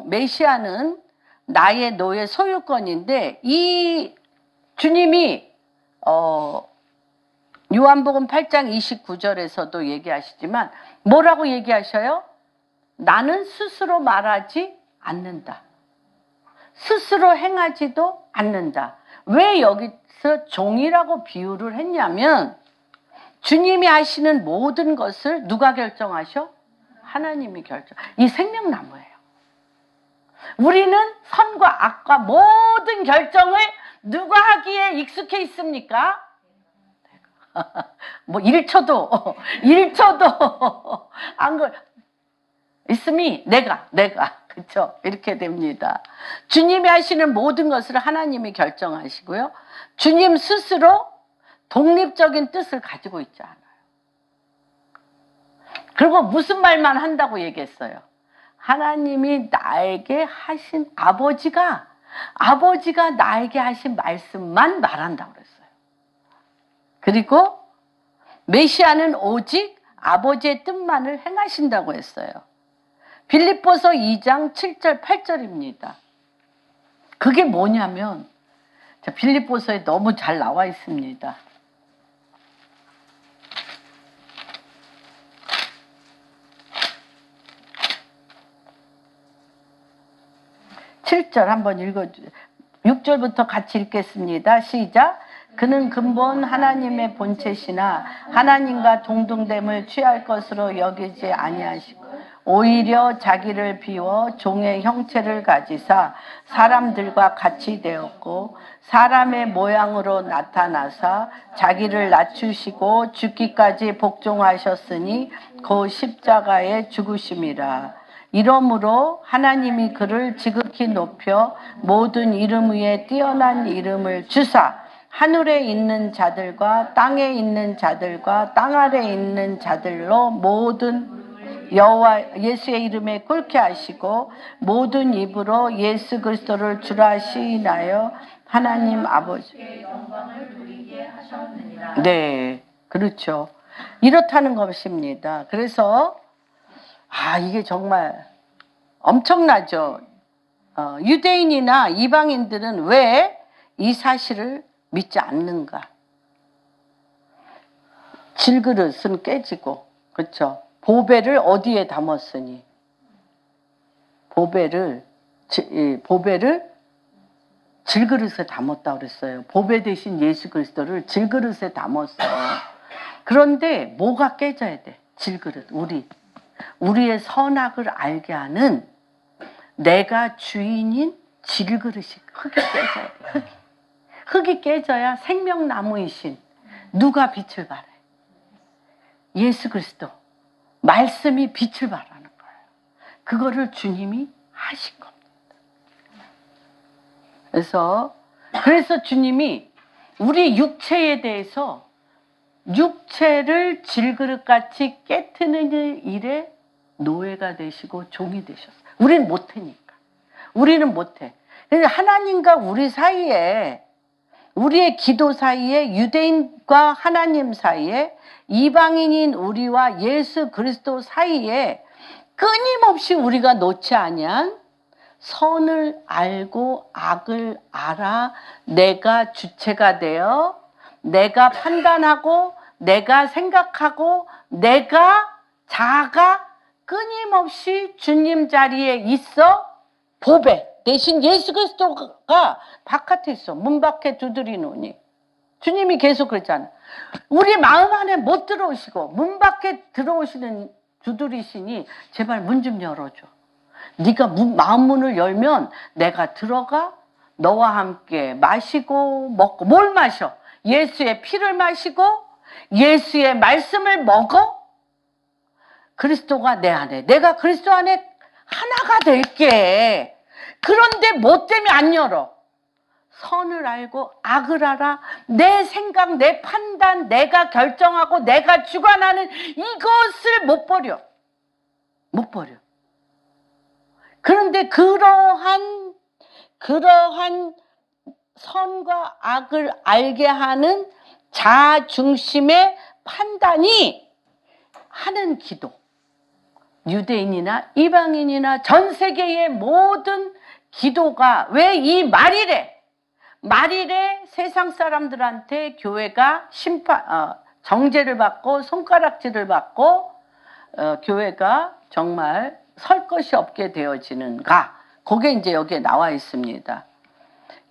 메시아는 나의 노예 소유권인데, 이 주님이 요한복음 8장 29절에서도 얘기하시지만 뭐라고 얘기하셔요? 나는 스스로 말하지 않는다. 스스로 행하지도 않는다. 왜 여기서 종이라고 비유를 했냐면, 주님이 하시는 모든 것을 누가 결정하셔? 하나님이 이 생명나무예요. 우리는 선과 악과 모든 결정을 누가 하기에 익숙해 있습니까? 뭐 1초도 안 있음이 내가 그렇죠? 이렇게 됩니다. 주님이 하시는 모든 것을 하나님이 결정하시고요. 주님 스스로 독립적인 뜻을 가지고 있지 않아요. 그리고 무슨 말만 한다고 얘기했어요? 하나님이 나에게 하신 아버지가 나에게 하신 말씀만 말한다고 그랬어요. 그리고 메시아는 오직 아버지의 뜻만을 행하신다고 했어요. 빌립보서 2장 7절 8절입니다. 그게 뭐냐면, 빌립보서에 너무 잘 나와 있습니다. 7절 한번 읽어주세요. 6절부터 같이 읽겠습니다. 시작. 그는 근본 하나님의 본체시나 하나님과 동등됨을 취할 것으로 여기지 아니하시고 오히려 자기를 비워 종의 형체를 가지사 사람들과 같이 되었고 사람의 모양으로 나타나사 자기를 낮추시고 죽기까지 복종하셨으니 그 십자가에 죽으심이라. 이러므로 하나님이 그를 지극히 높여 모든 이름 위에 뛰어난 이름을 주사 하늘에 있는 자들과 땅에 있는 자들과 땅 아래에 있는 자들로 모든 여호와 예수의 이름에 꿇게 하시고 모든 입으로 예수 그리스도를 주라 시인하여 하나님 아버지의 영광을 누리게 하셨느니라. 네, 그렇죠. 이렇다는 것입니다. 그래서 이게 정말 엄청나죠. 유대인이나 이방인들은 왜 이 사실을 믿지 않는가? 질그릇은 깨지고, 그렇죠? 보배를 어디에 담았으니? 보배를 질그릇에 담았다고 그랬어요. 보배 대신 예수 그리스도를 질그릇에 담았어요. 그런데 뭐가 깨져야 돼? 질그릇, 우리의 선악을 알게 하는 내가 주인인 질그릇이 흙이 깨져야 돼. 흙이 깨져야 생명나무이신 누가 빛을 발해? 예수 그리스도. 말씀이 빛을 발하는 거예요. 그거를 주님이 하신 겁니다. 그래서 주님이 우리 육체에 대해서 육체를 질그릇같이 깨트리는 일에 노예가 되시고 종이 되셨어요. 우리는 못하니까. 우리는 못해. 그래서 하나님과 우리 사이에, 우리의 기도 사이에, 유대인과 하나님 사이에, 이방인인 우리와 예수 그리스도 사이에 끊임없이 우리가 놓지 아니한 선을 알고 악을 알아 내가 주체가 되어 내가 판단하고 내가 생각하고 내가 자아가 끊임없이 주님 자리에 있어. 보배 대신 예수 그리스도가 바깥에 있어. 문 밖에 두드리노니. 주님이 계속 그랬잖아. 우리 마음 안에 못 들어오시고 문 밖에 들어오시는 두드리시니 제발 문 좀 열어줘. 네가 마음 문을 열면 내가 들어가 너와 함께 마시고 먹고. 뭘 마셔? 예수의 피를 마시고 예수의 말씀을 먹어. 그리스도가 내 안에, 내가 그리스도 안에 하나가 될게. 그런데 뭐 때문에 안 열어? 선을 알고 악을 알아. 내 생각, 내 판단, 내가 결정하고 내가 주관하는 이것을 못 버려. 못 버려. 그런데 그러한 선과 악을 알게 하는 자아 중심의 판단이 하는 기도. 유대인이나 이방인이나 전 세계의 모든 기도가 왜 이 말일에 세상 사람들한테 교회가 정죄를 받고 손가락질을 받고 교회가 정말 설 것이 없게 되어지는가? 그게 이제 여기에 나와 있습니다.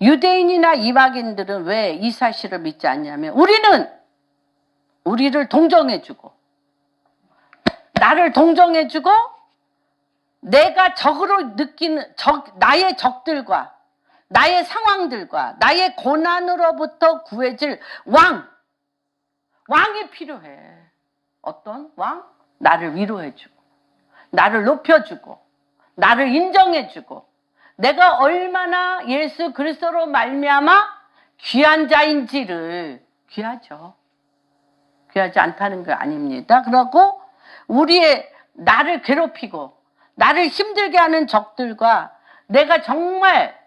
유대인이나 이방인들은 왜 이 사실을 믿지 않냐면 우리를 동정해주고 나를 동정해주고 내가 적으로 느끼는 나의 적들과 나의 상황들과 나의 고난으로부터 구해질 왕이 필요해. 어떤 왕? 나를 위로해주고 나를 높여주고 나를 인정해주고 내가 얼마나 예수 그리스도로 말미암아 귀한 자인지를 귀하지 않다는 거 아닙니다. 그러고 나를 괴롭히고 나를 힘들게 하는 적들과 내가 정말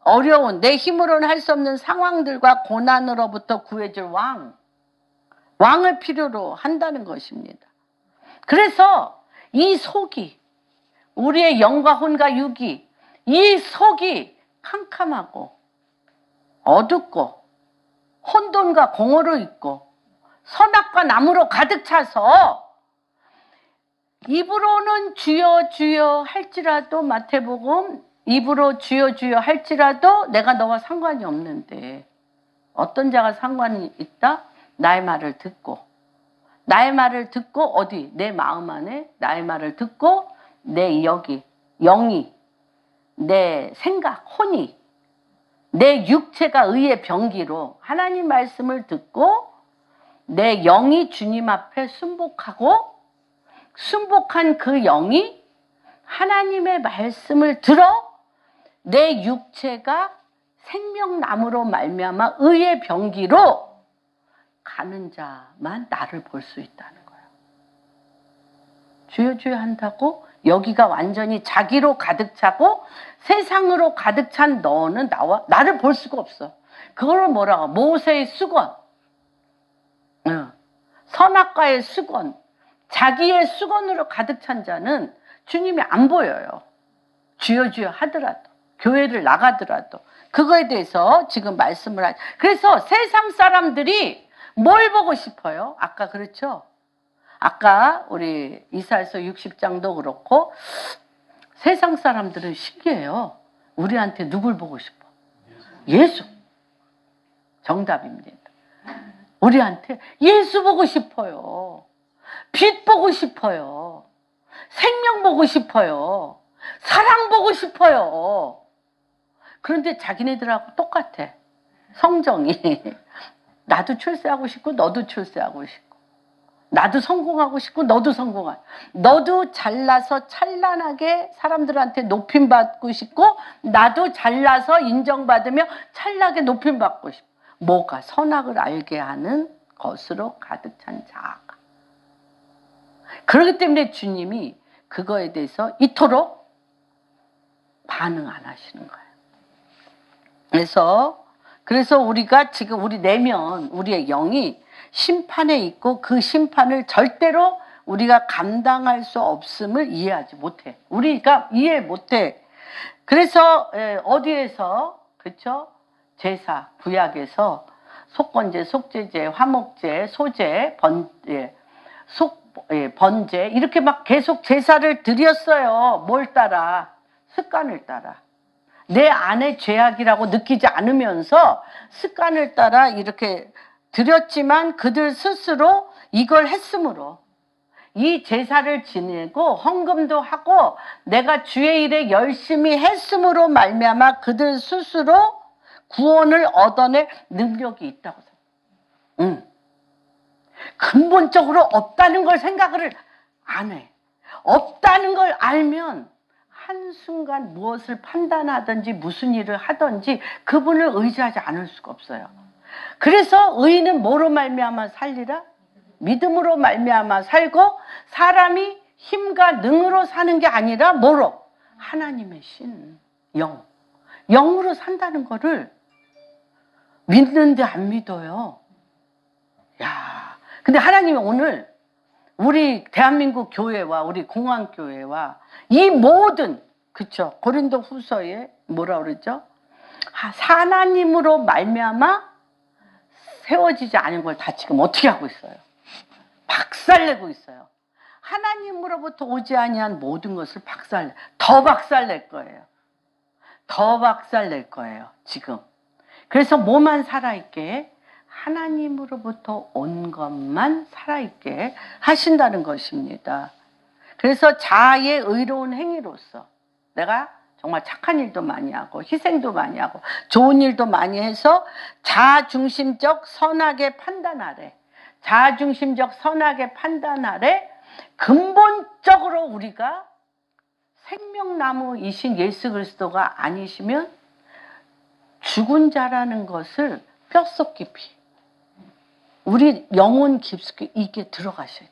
어려운 내 힘으로는 할 수 없는 상황들과 고난으로부터 구해줄 왕을 필요로 한다는 것입니다. 그래서 이 속이 우리의 영과 혼과 육이 이 속이 캄캄하고 어둡고 혼돈과 공허로 있고 선악과 나무로 가득 차서 입으로는 주여 주여 할지라도 마태복음 입으로 주여 주여 할지라도 내가 너와 상관이 없는데 어떤 자가 상관이 있다? 나의 말을 듣고 어디? 내 마음 안에 나의 말을 듣고 내 영이 내 생각, 혼이 내 육체가 의의 병기로 하나님 말씀을 듣고 내 영이 주님 앞에 순복한 그 영이 하나님의 말씀을 들어 내 육체가 생명나무로 말미암아 의의 병기로 가는 자만 나를 볼 수 있다는 거예요. 주여 주여 한다고 여기가 완전히 자기로 가득 차고 세상으로 가득 찬 너는 나를 볼 수가 없어. 그걸 뭐라고? 모세의 수건, 선악과의 수건, 자기의 수건으로 가득 찬 자는 주님이 안 보여요. 주여 주여 하더라도 교회를 나가더라도 그거에 대해서 지금 말씀을 그래서 세상 사람들이 뭘 보고 싶어요? 아까 그렇죠? 아까 우리 이사야서 60장도 그렇고 세상 사람들은 신기해요. 우리한테 누굴 보고 싶어? 예수. 정답입니다. 우리한테 예수 보고 싶어요. 빛 보고 싶어요. 생명 보고 싶어요. 사랑 보고 싶어요. 그런데 자기네들하고 똑같아. 성정이. 나도 출세하고 싶고 너도 출세하고 싶고 나도 성공하고 싶고 너도 너도 잘나서 찬란하게 사람들한테 높임받고 싶고 나도 잘나서 인정받으며 찬란하게 높임받고 싶고 뭐가 선악을 알게 하는 것으로 가득 찬 자아가. 그렇기 때문에 주님이 그거에 대해서 이토록 반응 안 하시는 거예요. 그래서 우리가 지금 우리 내면 우리의 영이 심판에 있고 그 심판을 절대로 우리가 감당할 수 없음을 이해하지 못해. 우리가 이해 못해. 그래서 어디에서 그렇죠? 제사 구약에서 속건제, 속죄제, 화목제, 소제, 번제 이렇게 막 계속 제사를 드렸어요. 뭘 따라? 습관을 따라. 내 안에 죄악이라고 느끼지 않으면서 습관을 따라 이렇게 드렸지만 그들 스스로 이걸 했으므로 이 제사를 지내고 헌금도 하고 내가 주의 일에 열심히 했으므로 말미암아 그들 스스로 구원을 얻어낼 능력이 있다고 생각해요. 근본적으로 없다는 걸 생각을 안 해. 없다는 걸 알면 한순간 무엇을 판단하든지 무슨 일을 하든지 그분을 의지하지 않을 수가 없어요. 그래서 의인은 뭐로 말미암아 살리라? 믿음으로 말미암아 살고, 사람이 힘과 능으로 사는 게 아니라 뭐로? 하나님의 신, 영으로 산다는 거를 믿는데 안 믿어요. 야, 근데 하나님이 오늘 우리 대한민국 교회와 우리 공안교회와 이 모든, 그쵸, 고린도 후서에 뭐라 그러죠? 하나님으로 말미암아 세워지지 않은 걸 다 지금 어떻게 하고 있어요? 박살내고 있어요. 하나님으로부터 오지 아니한 모든 것을 더 박살낼 거예요. 더 박살낼 거예요, 지금. 그래서 뭐만 살아있게? 하나님으로부터 온 것만 살아있게 하신다는 것입니다. 그래서 자아의 의로운 행위로서 내가 정말 착한 일도 많이 하고 희생도 많이 하고 좋은 일도 많이 해서 자아중심적 선악의 판단 아래, 자아중심적 선악의 판단 아래 근본적으로 우리가 생명나무이신 예수 그리스도가 아니시면 죽은 자라는 것을 뼛속 깊이 우리 영혼 깊숙이 이게 들어가셔야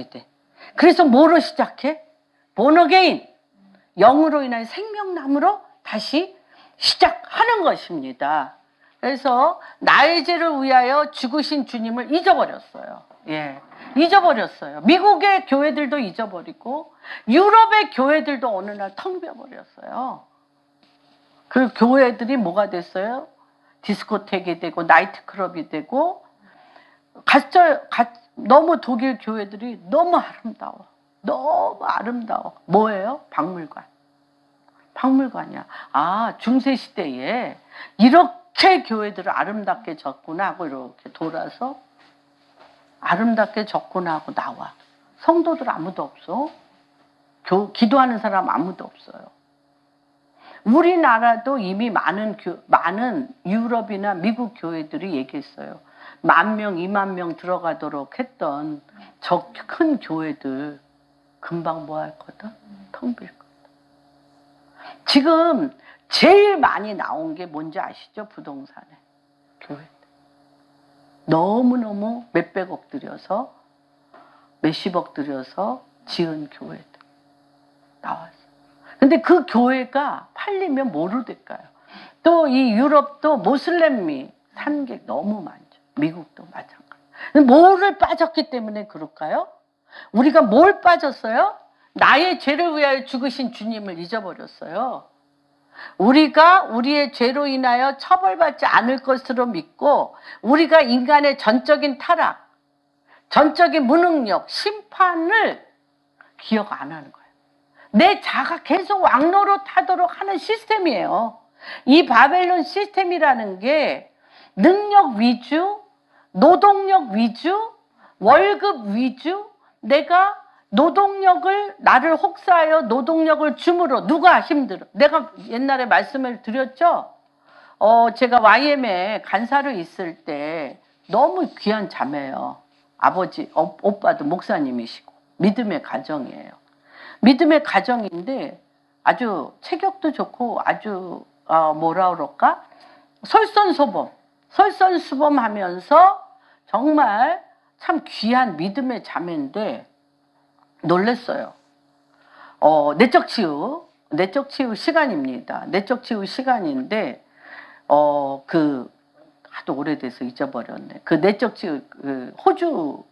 돼. 그래서 뭐로 시작해? 본어게인, 영으로 인한 생명나무로 다시 시작하는 것입니다. 그래서 나의 죄를 위하여 죽으신 주님을 잊어버렸어요. 예, 잊어버렸어요. 미국의 교회들도 잊어버리고 유럽의 교회들도 어느 날 텅 비어버렸어요. 그 교회들이 뭐가 됐어요? 디스코텍이 되고 나이트클럽이 되고, 너무 독일 교회들이 너무 아름다워. 뭐예요? 박물관이야. 아, 중세시대에 이렇게 교회들을 아름답게 졌구나 하고 이렇게 돌아서 아름답게 졌구나 하고 나와. 성도들 아무도 없어. 기도하는 사람 아무도 없어요. 우리나라도 이미 많은 유럽이나 미국 교회들이 얘기했어요. 10,000명, 20,000명 들어가도록 했던 저 큰 교회들 금방 뭐 할 거다? 텅 빌 거다. 지금 제일 많이 나온 게 뭔지 아시죠? 부동산에. 교회들. 너무너무 몇백억 들여서 몇십억 들여서 지은 교회들 나왔어요. 근데 그 교회가 팔리면 뭐로 될까요? 또 이 유럽도 모슬렘이 사는 게 너무 많죠. 미국도 마찬가지. 뭐를 빠졌기 때문에 그럴까요? 우리가 뭘 빠졌어요? 나의 죄를 위하여 죽으신 주님을 잊어버렸어요. 우리가 우리의 죄로 인하여 처벌받지 않을 것으로 믿고, 우리가 인간의 전적인 타락, 전적인 무능력, 심판을 기억 안 하는 거예요. 내 자가 계속 왕노로 타도록 하는 시스템이에요. 이 바벨론 시스템이라는 게 능력 위주, 노동력 위주, 월급 위주, 내가 노동력을, 나를 혹사하여 노동력을 줌으로 누가 힘들어? 내가 옛날에 말씀을 드렸죠? 제가 YM에 간사로 있을 때 너무 귀한 자매예요. 아버지, 오빠도 목사님이시고 믿음의 가정이에요. 믿음의 가정인데 아주 체격도 좋고 아주 뭐라 그럴까? 솔선수범하면서 정말 참 귀한 믿음의 자매인데 놀랬어요. 내적 치유 시간입니다. 내적 치유 시간인데 하도 오래돼서 잊어버렸네. 그 내적 치유 호주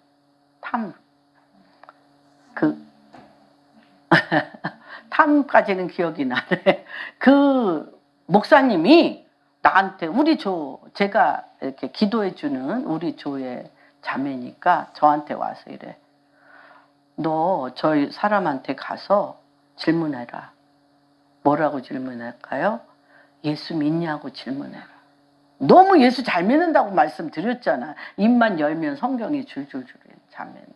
탐까지는 기억이 나네. 그 목사님이 나한테 제가 이렇게 기도해주는 우리 교회 자매니까 저한테 와서 이래. 너 저희 사람한테 가서 질문해라. 뭐라고 질문할까요? 예수 믿냐고 질문해라. 너무 예수 잘 믿는다고 말씀드렸잖아. 입만 열면 성경이 줄줄줄 자매인데.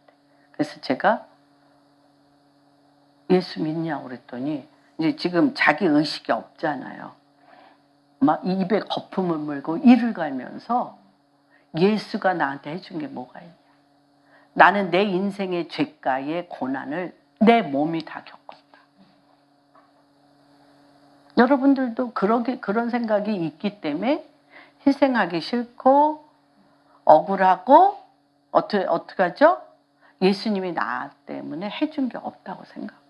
그래서 제가 예수 믿냐고 그랬더니 이제 지금 자기 의식이 없잖아요. 막 입에 거품을 물고 이를 갈면서 예수가 나한테 해준 게 뭐가 있냐. 나는 내 인생의 죄가의 고난을 내 몸이 다 겪었다. 여러분들도 그런 생각이 있기 때문에 희생하기 싫고 억울하고 어떻게 하죠? 예수님이 나 때문에 해준 게 없다고 생각해요.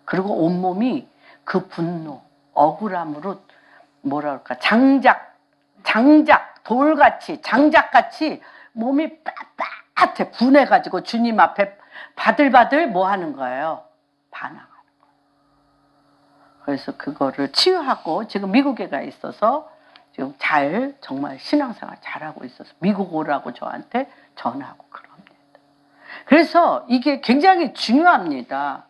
그리고 온몸이 그 분노, 억울함으로 뭐라 그럴까, 돌같이, 장작같이 몸이 빳빳해 분해가지고 주님 앞에 바들바들 뭐 하는 거예요? 반항하는 거예요. 그래서 그거를 치유하고 지금 미국에 가 있어서 지금 정말 신앙생활 잘하고 있어서 미국 오라고 저한테 전화하고 그럽니다. 그래서 이게 굉장히 중요합니다.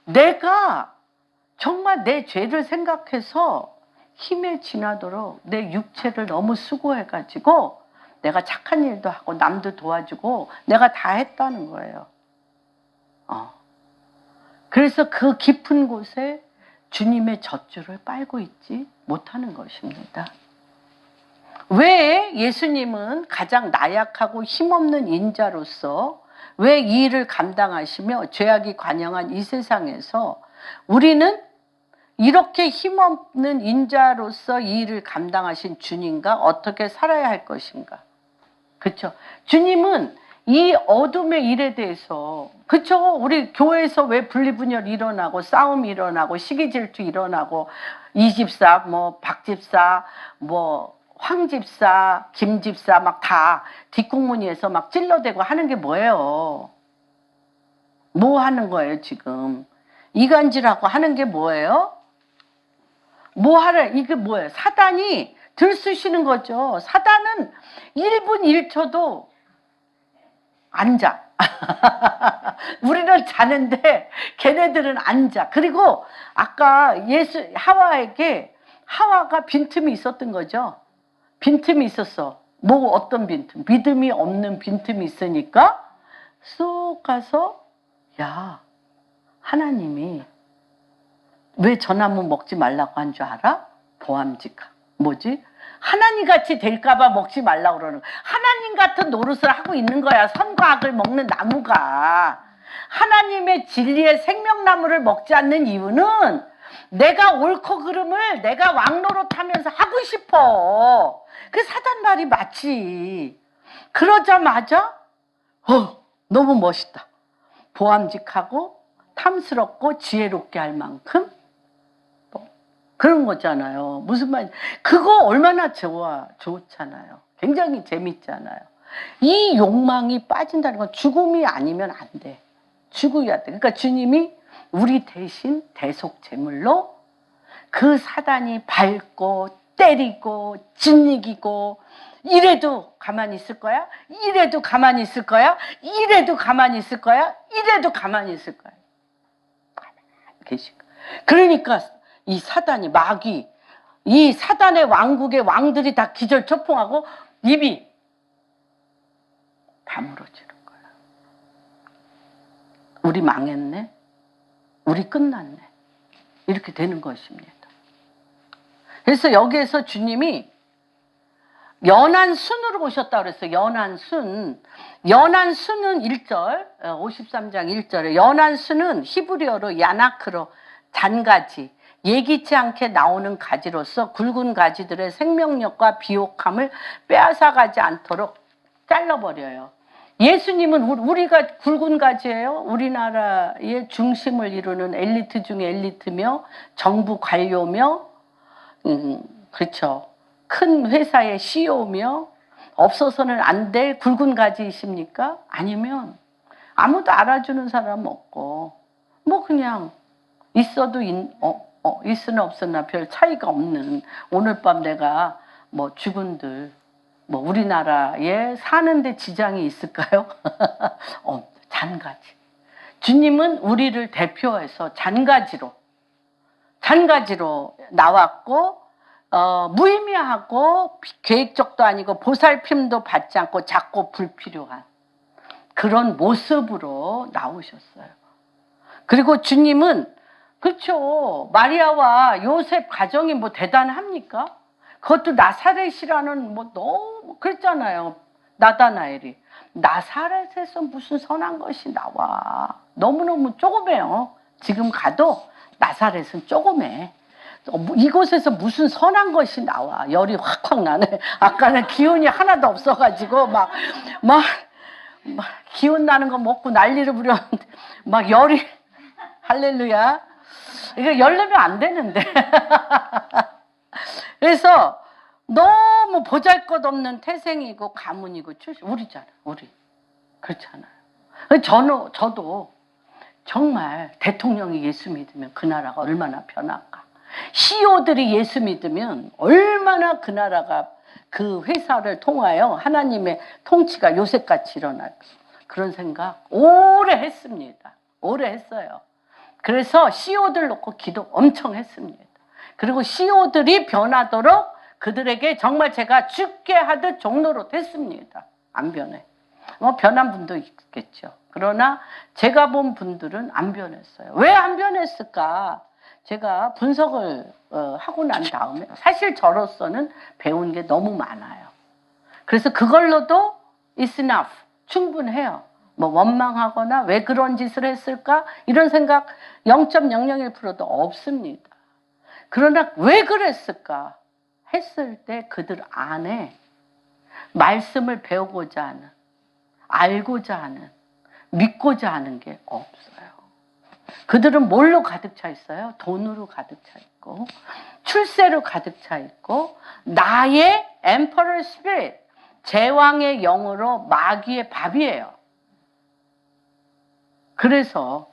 내가 정말 내 죄를 생각해서 힘에 지나도록 내 육체를 너무 수고해가지고 내가 착한 일도 하고 남도 도와주고 내가 다 했다는 거예요. 그래서 그 깊은 곳에 주님의 젖줄을 빨고 있지 못하는 것입니다. 왜 예수님은 가장 나약하고 힘없는 인자로서 왜 이 일을 감당하시며 죄악이 관영한 이 세상에서 우리는 이렇게 힘없는 인자로서 이 일을 감당하신 주님과 어떻게 살아야 할 것인가? 그렇죠? 주님은 이 어둠의 일에 대해서, 그렇죠? 우리 교회에서 왜 분리분열 일어나고 싸움이 일어나고 시기질투 일어나고 이 집사, 뭐 박 집사, 뭐 황 집사, 김 집사 막 다 뒷공무니에서 막 찔러대고 하는 게 뭐예요? 뭐 하는 거예요 지금? 이간질하고 하는 게 뭐예요? 이게 뭐예요? 사단이 들쑤시는 거죠. 사단은 1분 1초도 안 자. 우리는 자는데 걔네들은 안 자. 그리고 아까 하와가 빈틈이 있었던 거죠. 빈틈이 있었어. 뭐 어떤 빈틈? 믿음이 없는 빈틈이 있으니까 쏙 가서 야, 하나님이 왜 저 나무 먹지 말라고 한 줄 알아? 보암직하. 뭐지? 하나님 같이 될까봐 먹지 말라고 그러는 거야. 하나님 같은 노릇을 하고 있는 거야. 선과 악을 먹는 나무가. 하나님의 진리의 생명나무를 먹지 않는 이유는 내가 옳고 그름을 내가 왕노릇하면서 하고 싶어. 그 사단 말이 맞지. 그러자마자 너무 멋있다. 보암직하고 탐스럽고 지혜롭게 할 만큼 그런 거잖아요. 무슨 말? 그거 얼마나 좋잖아요. 굉장히 재밌잖아요. 이 욕망이 빠진다는 건 죽음이 아니면 안 돼. 죽어야 돼. 그러니까 주님이 우리 대신 대속 제물로 그 사단이 밟고 때리고 짓이기고 이래도 가만히 있을 거야? 이래도 가만히 있을 거야? 이래도 가만히 있을 거야? 이래도 가만히 있을 거야. 계시고. 그러니까 이 사단이 마귀, 이 사단의 왕국의 왕들이 다 기절초풍하고 입이 다물어지는 거야. 우리 망했네? 우리 끝났네. 이렇게 되는 것입니다. 그래서 여기에서 주님이 연한 순으로 오셨다고 그랬어요. 연한 순. 연한 순은 1절, 53장 1절에 연한 순은 히브리어로 야나크로 잔가지, 예기치 않게 나오는 가지로서 굵은 가지들의 생명력과 비옥함을 빼앗아가지 않도록 잘라버려요. 예수님은 우리가 굵은 가지예요. 우리나라의 중심을 이루는 엘리트 중에 엘리트며 정부 관료며 그렇죠. 큰 회사의 CEO며 없어서는 안 될 굵은 가지이십니까? 아니면 아무도 알아주는 사람 없고 뭐 그냥 있어도 있으나 없으나 별 차이가 없는 오늘 밤 내가 뭐 죽은들 뭐 우리나라에 사는데 지장이 있을까요? 잔가지. 주님은 우리를 대표해서 잔가지로 나왔고 무의미하고 계획적도 아니고 보살핌도 받지 않고 작고 불필요한 그런 모습으로 나오셨어요. 그리고 주님은 그렇죠. 마리아와 요셉 가정이 뭐 대단합니까? 그것도 나사렛이라는 뭐 너무 그랬잖아요. 나다나엘이. 나사렛에서 무슨 선한 것이 나와. 너무너무 조그매요. 지금 가도 나사렛은 조그매. 이곳에서 무슨 선한 것이 나와. 열이 확확 나네. 아까는 기운이 하나도 없어가지고 막 기운 나는 거 먹고 난리를 부렸는데 막 열이 할렐루야. 이거 열려면 안 되는데. 그래서 너무 보잘것없는 태생이고 가문이고 출신 우리잖아. 우리 그렇잖아요. 저도 정말 대통령이 예수 믿으면 그 나라가 얼마나 변할까. CEO들이 예수 믿으면 얼마나 그 나라가 그 회사를 통하여 하나님의 통치가 요새같이 일어날 그런 생각 오래 했습니다. 오래 했어요. 그래서 CEO들 놓고 기도 엄청 했습니다. 그리고 CEO들이 변하도록 그들에게 정말 제가 죽게 하듯 종로로 됐습니다. 안 변해. 변한 분도 있겠죠. 그러나 제가 본 분들은 안 변했어요. 왜 안 변했을까? 제가 분석을 하고 난 다음에 사실 저로서는 배운 게 너무 많아요. 그래서 그걸로도 it's enough. 충분해요. 원망하거나 왜 그런 짓을 했을까? 이런 생각 0.001%도 없습니다. 그러나 왜 그랬을까? 했을 때 그들 안에 말씀을 배우고자 하는, 알고자 하는, 믿고자 하는 게 없어요. 그들은 뭘로 가득 차 있어요? 돈으로 가득 차 있고, 출세로 가득 차 있고, 나의 emperor spirit, 제왕의 영으로 마귀의 밥이에요. 그래서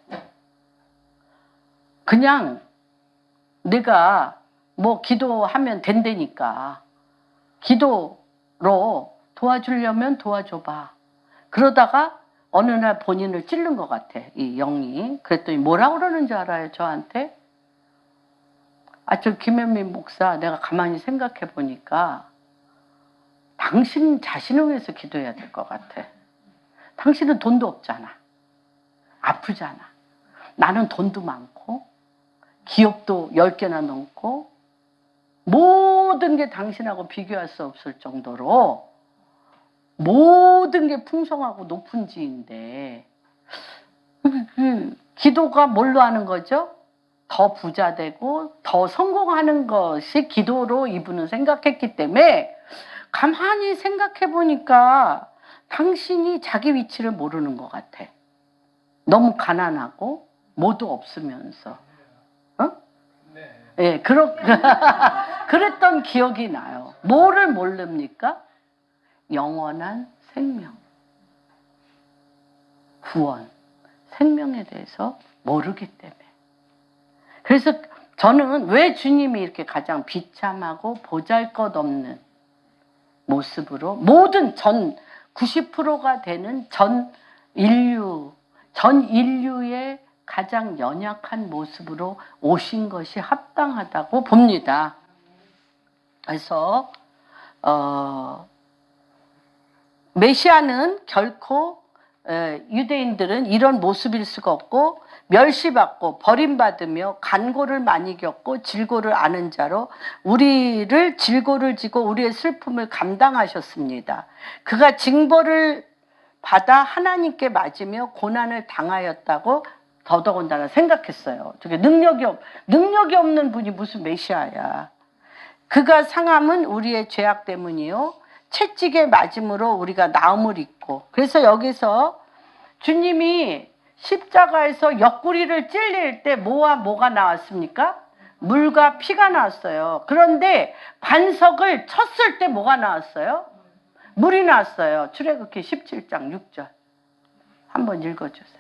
그냥 내가 기도하면 된다니까 기도로 도와주려면 도와줘봐. 그러다가 어느 날 본인을 찔른 것 같아, 이 영이. 그랬더니 뭐라 그러는 줄 알아요, 저한테? 저 김현민 목사, 내가 가만히 생각해 보니까 당신 자신을 위해서 기도해야 될 것 같아. 당신은 돈도 없잖아. 아프잖아. 나는 돈도 많고 기업도 10개나 넘고 모든 게 당신하고 비교할 수 없을 정도로 모든 게 풍성하고 높은 지인데 기도가 뭘로 하는 거죠? 더 부자 되고 더 성공하는 것이 기도로 이분은 생각했기 때문에 가만히 생각해 보니까 당신이 자기 위치를 모르는 것 같아. 너무 가난하고 뭐도 없으면서 네, 그랬던 기억이 나요. 뭐를 모릅니까? 영원한 생명, 구원, 생명에 대해서 모르기 때문에. 그래서 저는 왜 주님이 이렇게 가장 비참하고 보잘것없는 모습으로 모든 90%가 되는 전 인류의 가장 연약한 모습으로 오신 것이 합당하다고 봅니다. 그래서 메시아는 결코 유대인들은 이런 모습일 수가 없고 멸시받고 버림받으며 간고를 많이 겪고 질고를 아는 자로 우리를 질고를 지고 우리의 슬픔을 감당하셨습니다. 그가 징벌을 받아 하나님께 맞으며 고난을 당하였다고 더더군다나 생각했어요. 저게 능력이 없는 분이 무슨 메시아야. 그가 상함은 우리의 죄악 때문이요 채찍에 맞음으로 우리가 나음을 입고. 그래서 여기서 주님이 십자가에서 옆구리를 찔릴 때 뭐와 뭐가 나왔습니까? 물과 피가 나왔어요. 그런데 반석을 쳤을 때 뭐가 나왔어요? 물이 나왔어요. 출애굽기 17장 6절 한번 읽어주세요.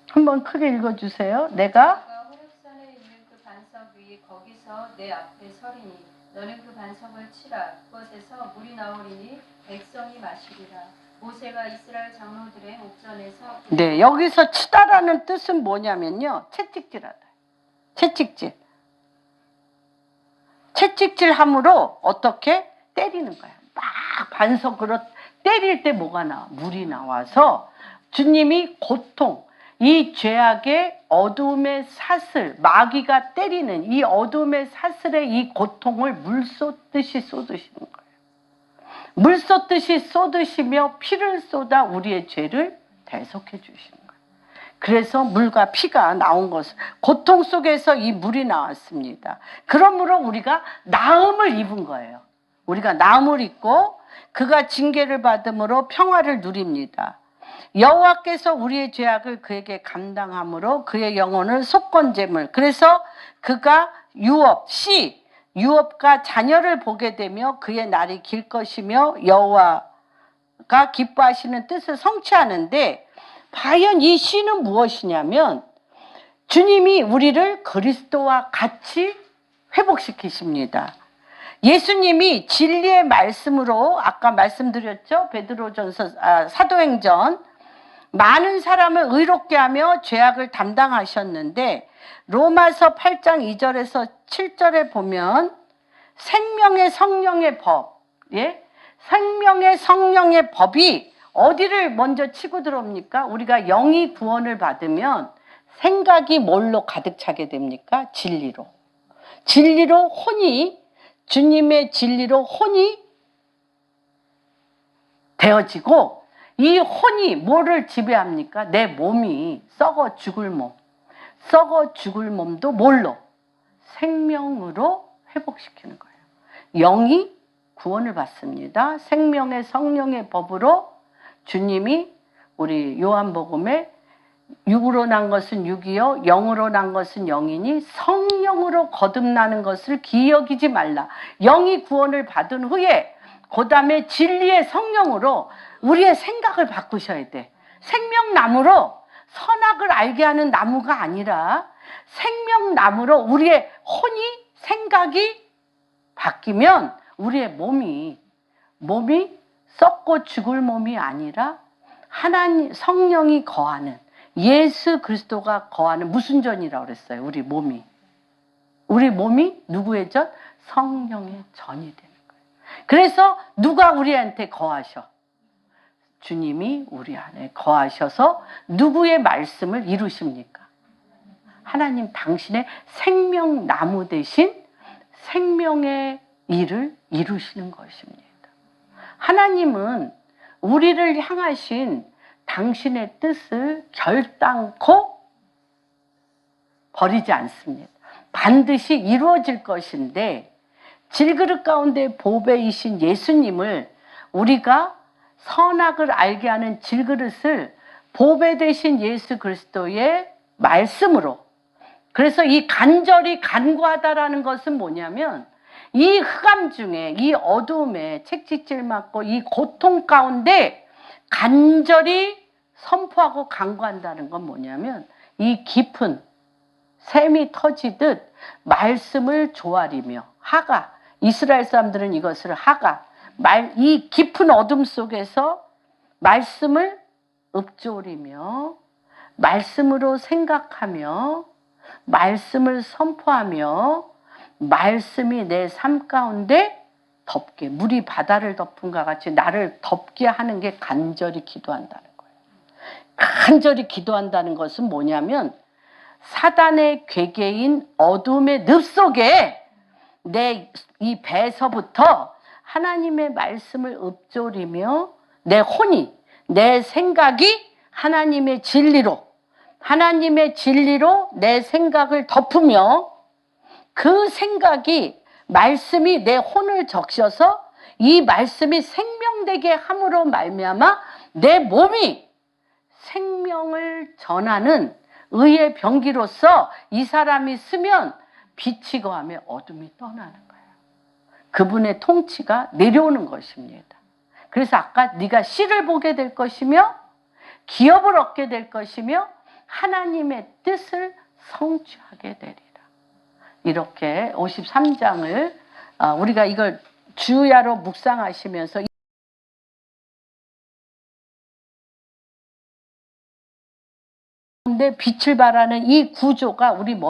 한번 크게 읽어주세요. 내가 호렙산에 있는 그 반석 위에 거기서 내 앞에 서리니 너는 그 반석을 치라. 그것에서 물이 나오리니 백성이 마시리라. 모세가 이스라엘 장로들의 옥전에서 네, 여기서 치다라는 뜻은 뭐냐면요. 채찍질하다. 채찍질함으로 어떻게 때리는 거야. 막 반석으로 때릴 때 뭐가 나와? 물이 나와서 주님이 고통, 이 죄악의 어둠의 사슬, 마귀가 때리는 이 어둠의 사슬의 이 고통을 물 쏟듯이 쏟으시는 거예요. 물 쏟듯이 쏟으시며 피를 쏟아 우리의 죄를 대속해 주시는 거예요. 그래서 물과 피가 나온 것은 고통 속에서 이 물이 나왔습니다. 그러므로 우리가 나음을 입은 거예요. 우리가 나음을 입고 그가 징계를 받음으로 평화를 누립니다. 여호와께서 우리의 죄악을 그에게 감당함으로 그의 영혼을 속건제물. 그래서 그가 유업과 자녀를 보게 되며 그의 날이 길 것이며 여호와가 기뻐하시는 뜻을 성취하는데, 과연 이 씨는 무엇이냐면 주님이 우리를 그리스도와 같이 회복시키십니다. 예수님이 진리의 말씀으로 아까 말씀드렸죠. 베드로전서 사도행전 많은 사람을 의롭게 하며 죄악을 담당하셨는데, 로마서 8장 2절에서 7절에 보면 생명의 성령의 법, 생명의 성령의 법이 어디를 먼저 치고 들어옵니까? 우리가 영이 구원을 받으면 생각이 뭘로 가득 차게 됩니까? 진리로. 진리로 혼이, 주님의 진리로 혼이 되어지고, 이 혼이 뭐를 지배합니까? 내 몸이 썩어 죽을 몸. 썩어 죽을 몸도 뭘로? 생명으로 회복시키는 거예요. 영이 구원을 받습니다. 생명의 성령의 법으로 주님이 우리 요한복음에 육으로 난 것은 육이요 영으로 난 것은 영이니 성령으로 거듭나는 것을 기억이지 말라. 영이 구원을 받은 후에 그 다음에 진리의 성령으로 우리의 생각을 바꾸셔야 돼. 생명나무로 선악을 알게 하는 나무가 아니라 생명나무로 우리의 혼이, 생각이 바뀌면 우리의 몸이 썩고 죽을 몸이 아니라 하나님 성령이 거하는, 예수 그리스도가 거하는 무슨 전이라고 그랬어요? 우리 몸이 누구의 전? 성령의 전이 되는 거예요. 그래서 누가 우리한테 거하셔? 주님이 우리 안에 거하셔서 누구의 말씀을 이루십니까? 하나님 당신의 생명나무 대신 생명의 일을 이루시는 것입니다. 하나님은 우리를 향하신 당신의 뜻을 결단코 버리지 않습니다. 반드시 이루어질 것인데, 질그릇 가운데 보배이신 예수님을 우리가 선악을 알게 하는 질그릇을 보배 되신 예수 그리스도의 말씀으로, 그래서 이 간절히 간구하다라는 것은 뭐냐면 이 흑암 중에, 이 어두움에 채찍질 맞고 이 고통 가운데 간절히 선포하고 간구한다는 건 뭐냐면 이 깊은 샘이 터지듯 말씀을 조아리며, 하가, 이스라엘 사람들은 이것을 하가, 이 깊은 어둠 속에서 말씀을 읊조리며 말씀으로 생각하며 말씀을 선포하며 말씀이 내 삶 가운데 덮게, 물이 바다를 덮은 것 같이 나를 덮게 하는 게 간절히 기도한다는 거예요. 간절히 기도한다는 것은 뭐냐면 사단의 괴계인 어둠의 늪 속에 내 이 배서부터 하나님의 말씀을 읊조리며 내 혼이, 내 생각이 하나님의 진리로 내 생각을 덮으며 그 생각이, 말씀이 내 혼을 적셔서 이 말씀이 생명되게 함으로 말미암아 내 몸이 생명을 전하는 의의 병기로서 이 사람이 쓰면 빛이 거하며 어둠이 떠나는 거예요. 그분의 통치가 내려오는 것입니다. 그래서 아까 네가 씨를 보게 될 것이며 기업을 얻게 될 것이며 하나님의 뜻을 성취하게 되리라. 이렇게 53장을 우리가 이걸 주야로 묵상하시면서 빛을 발하는 이 구조가 우리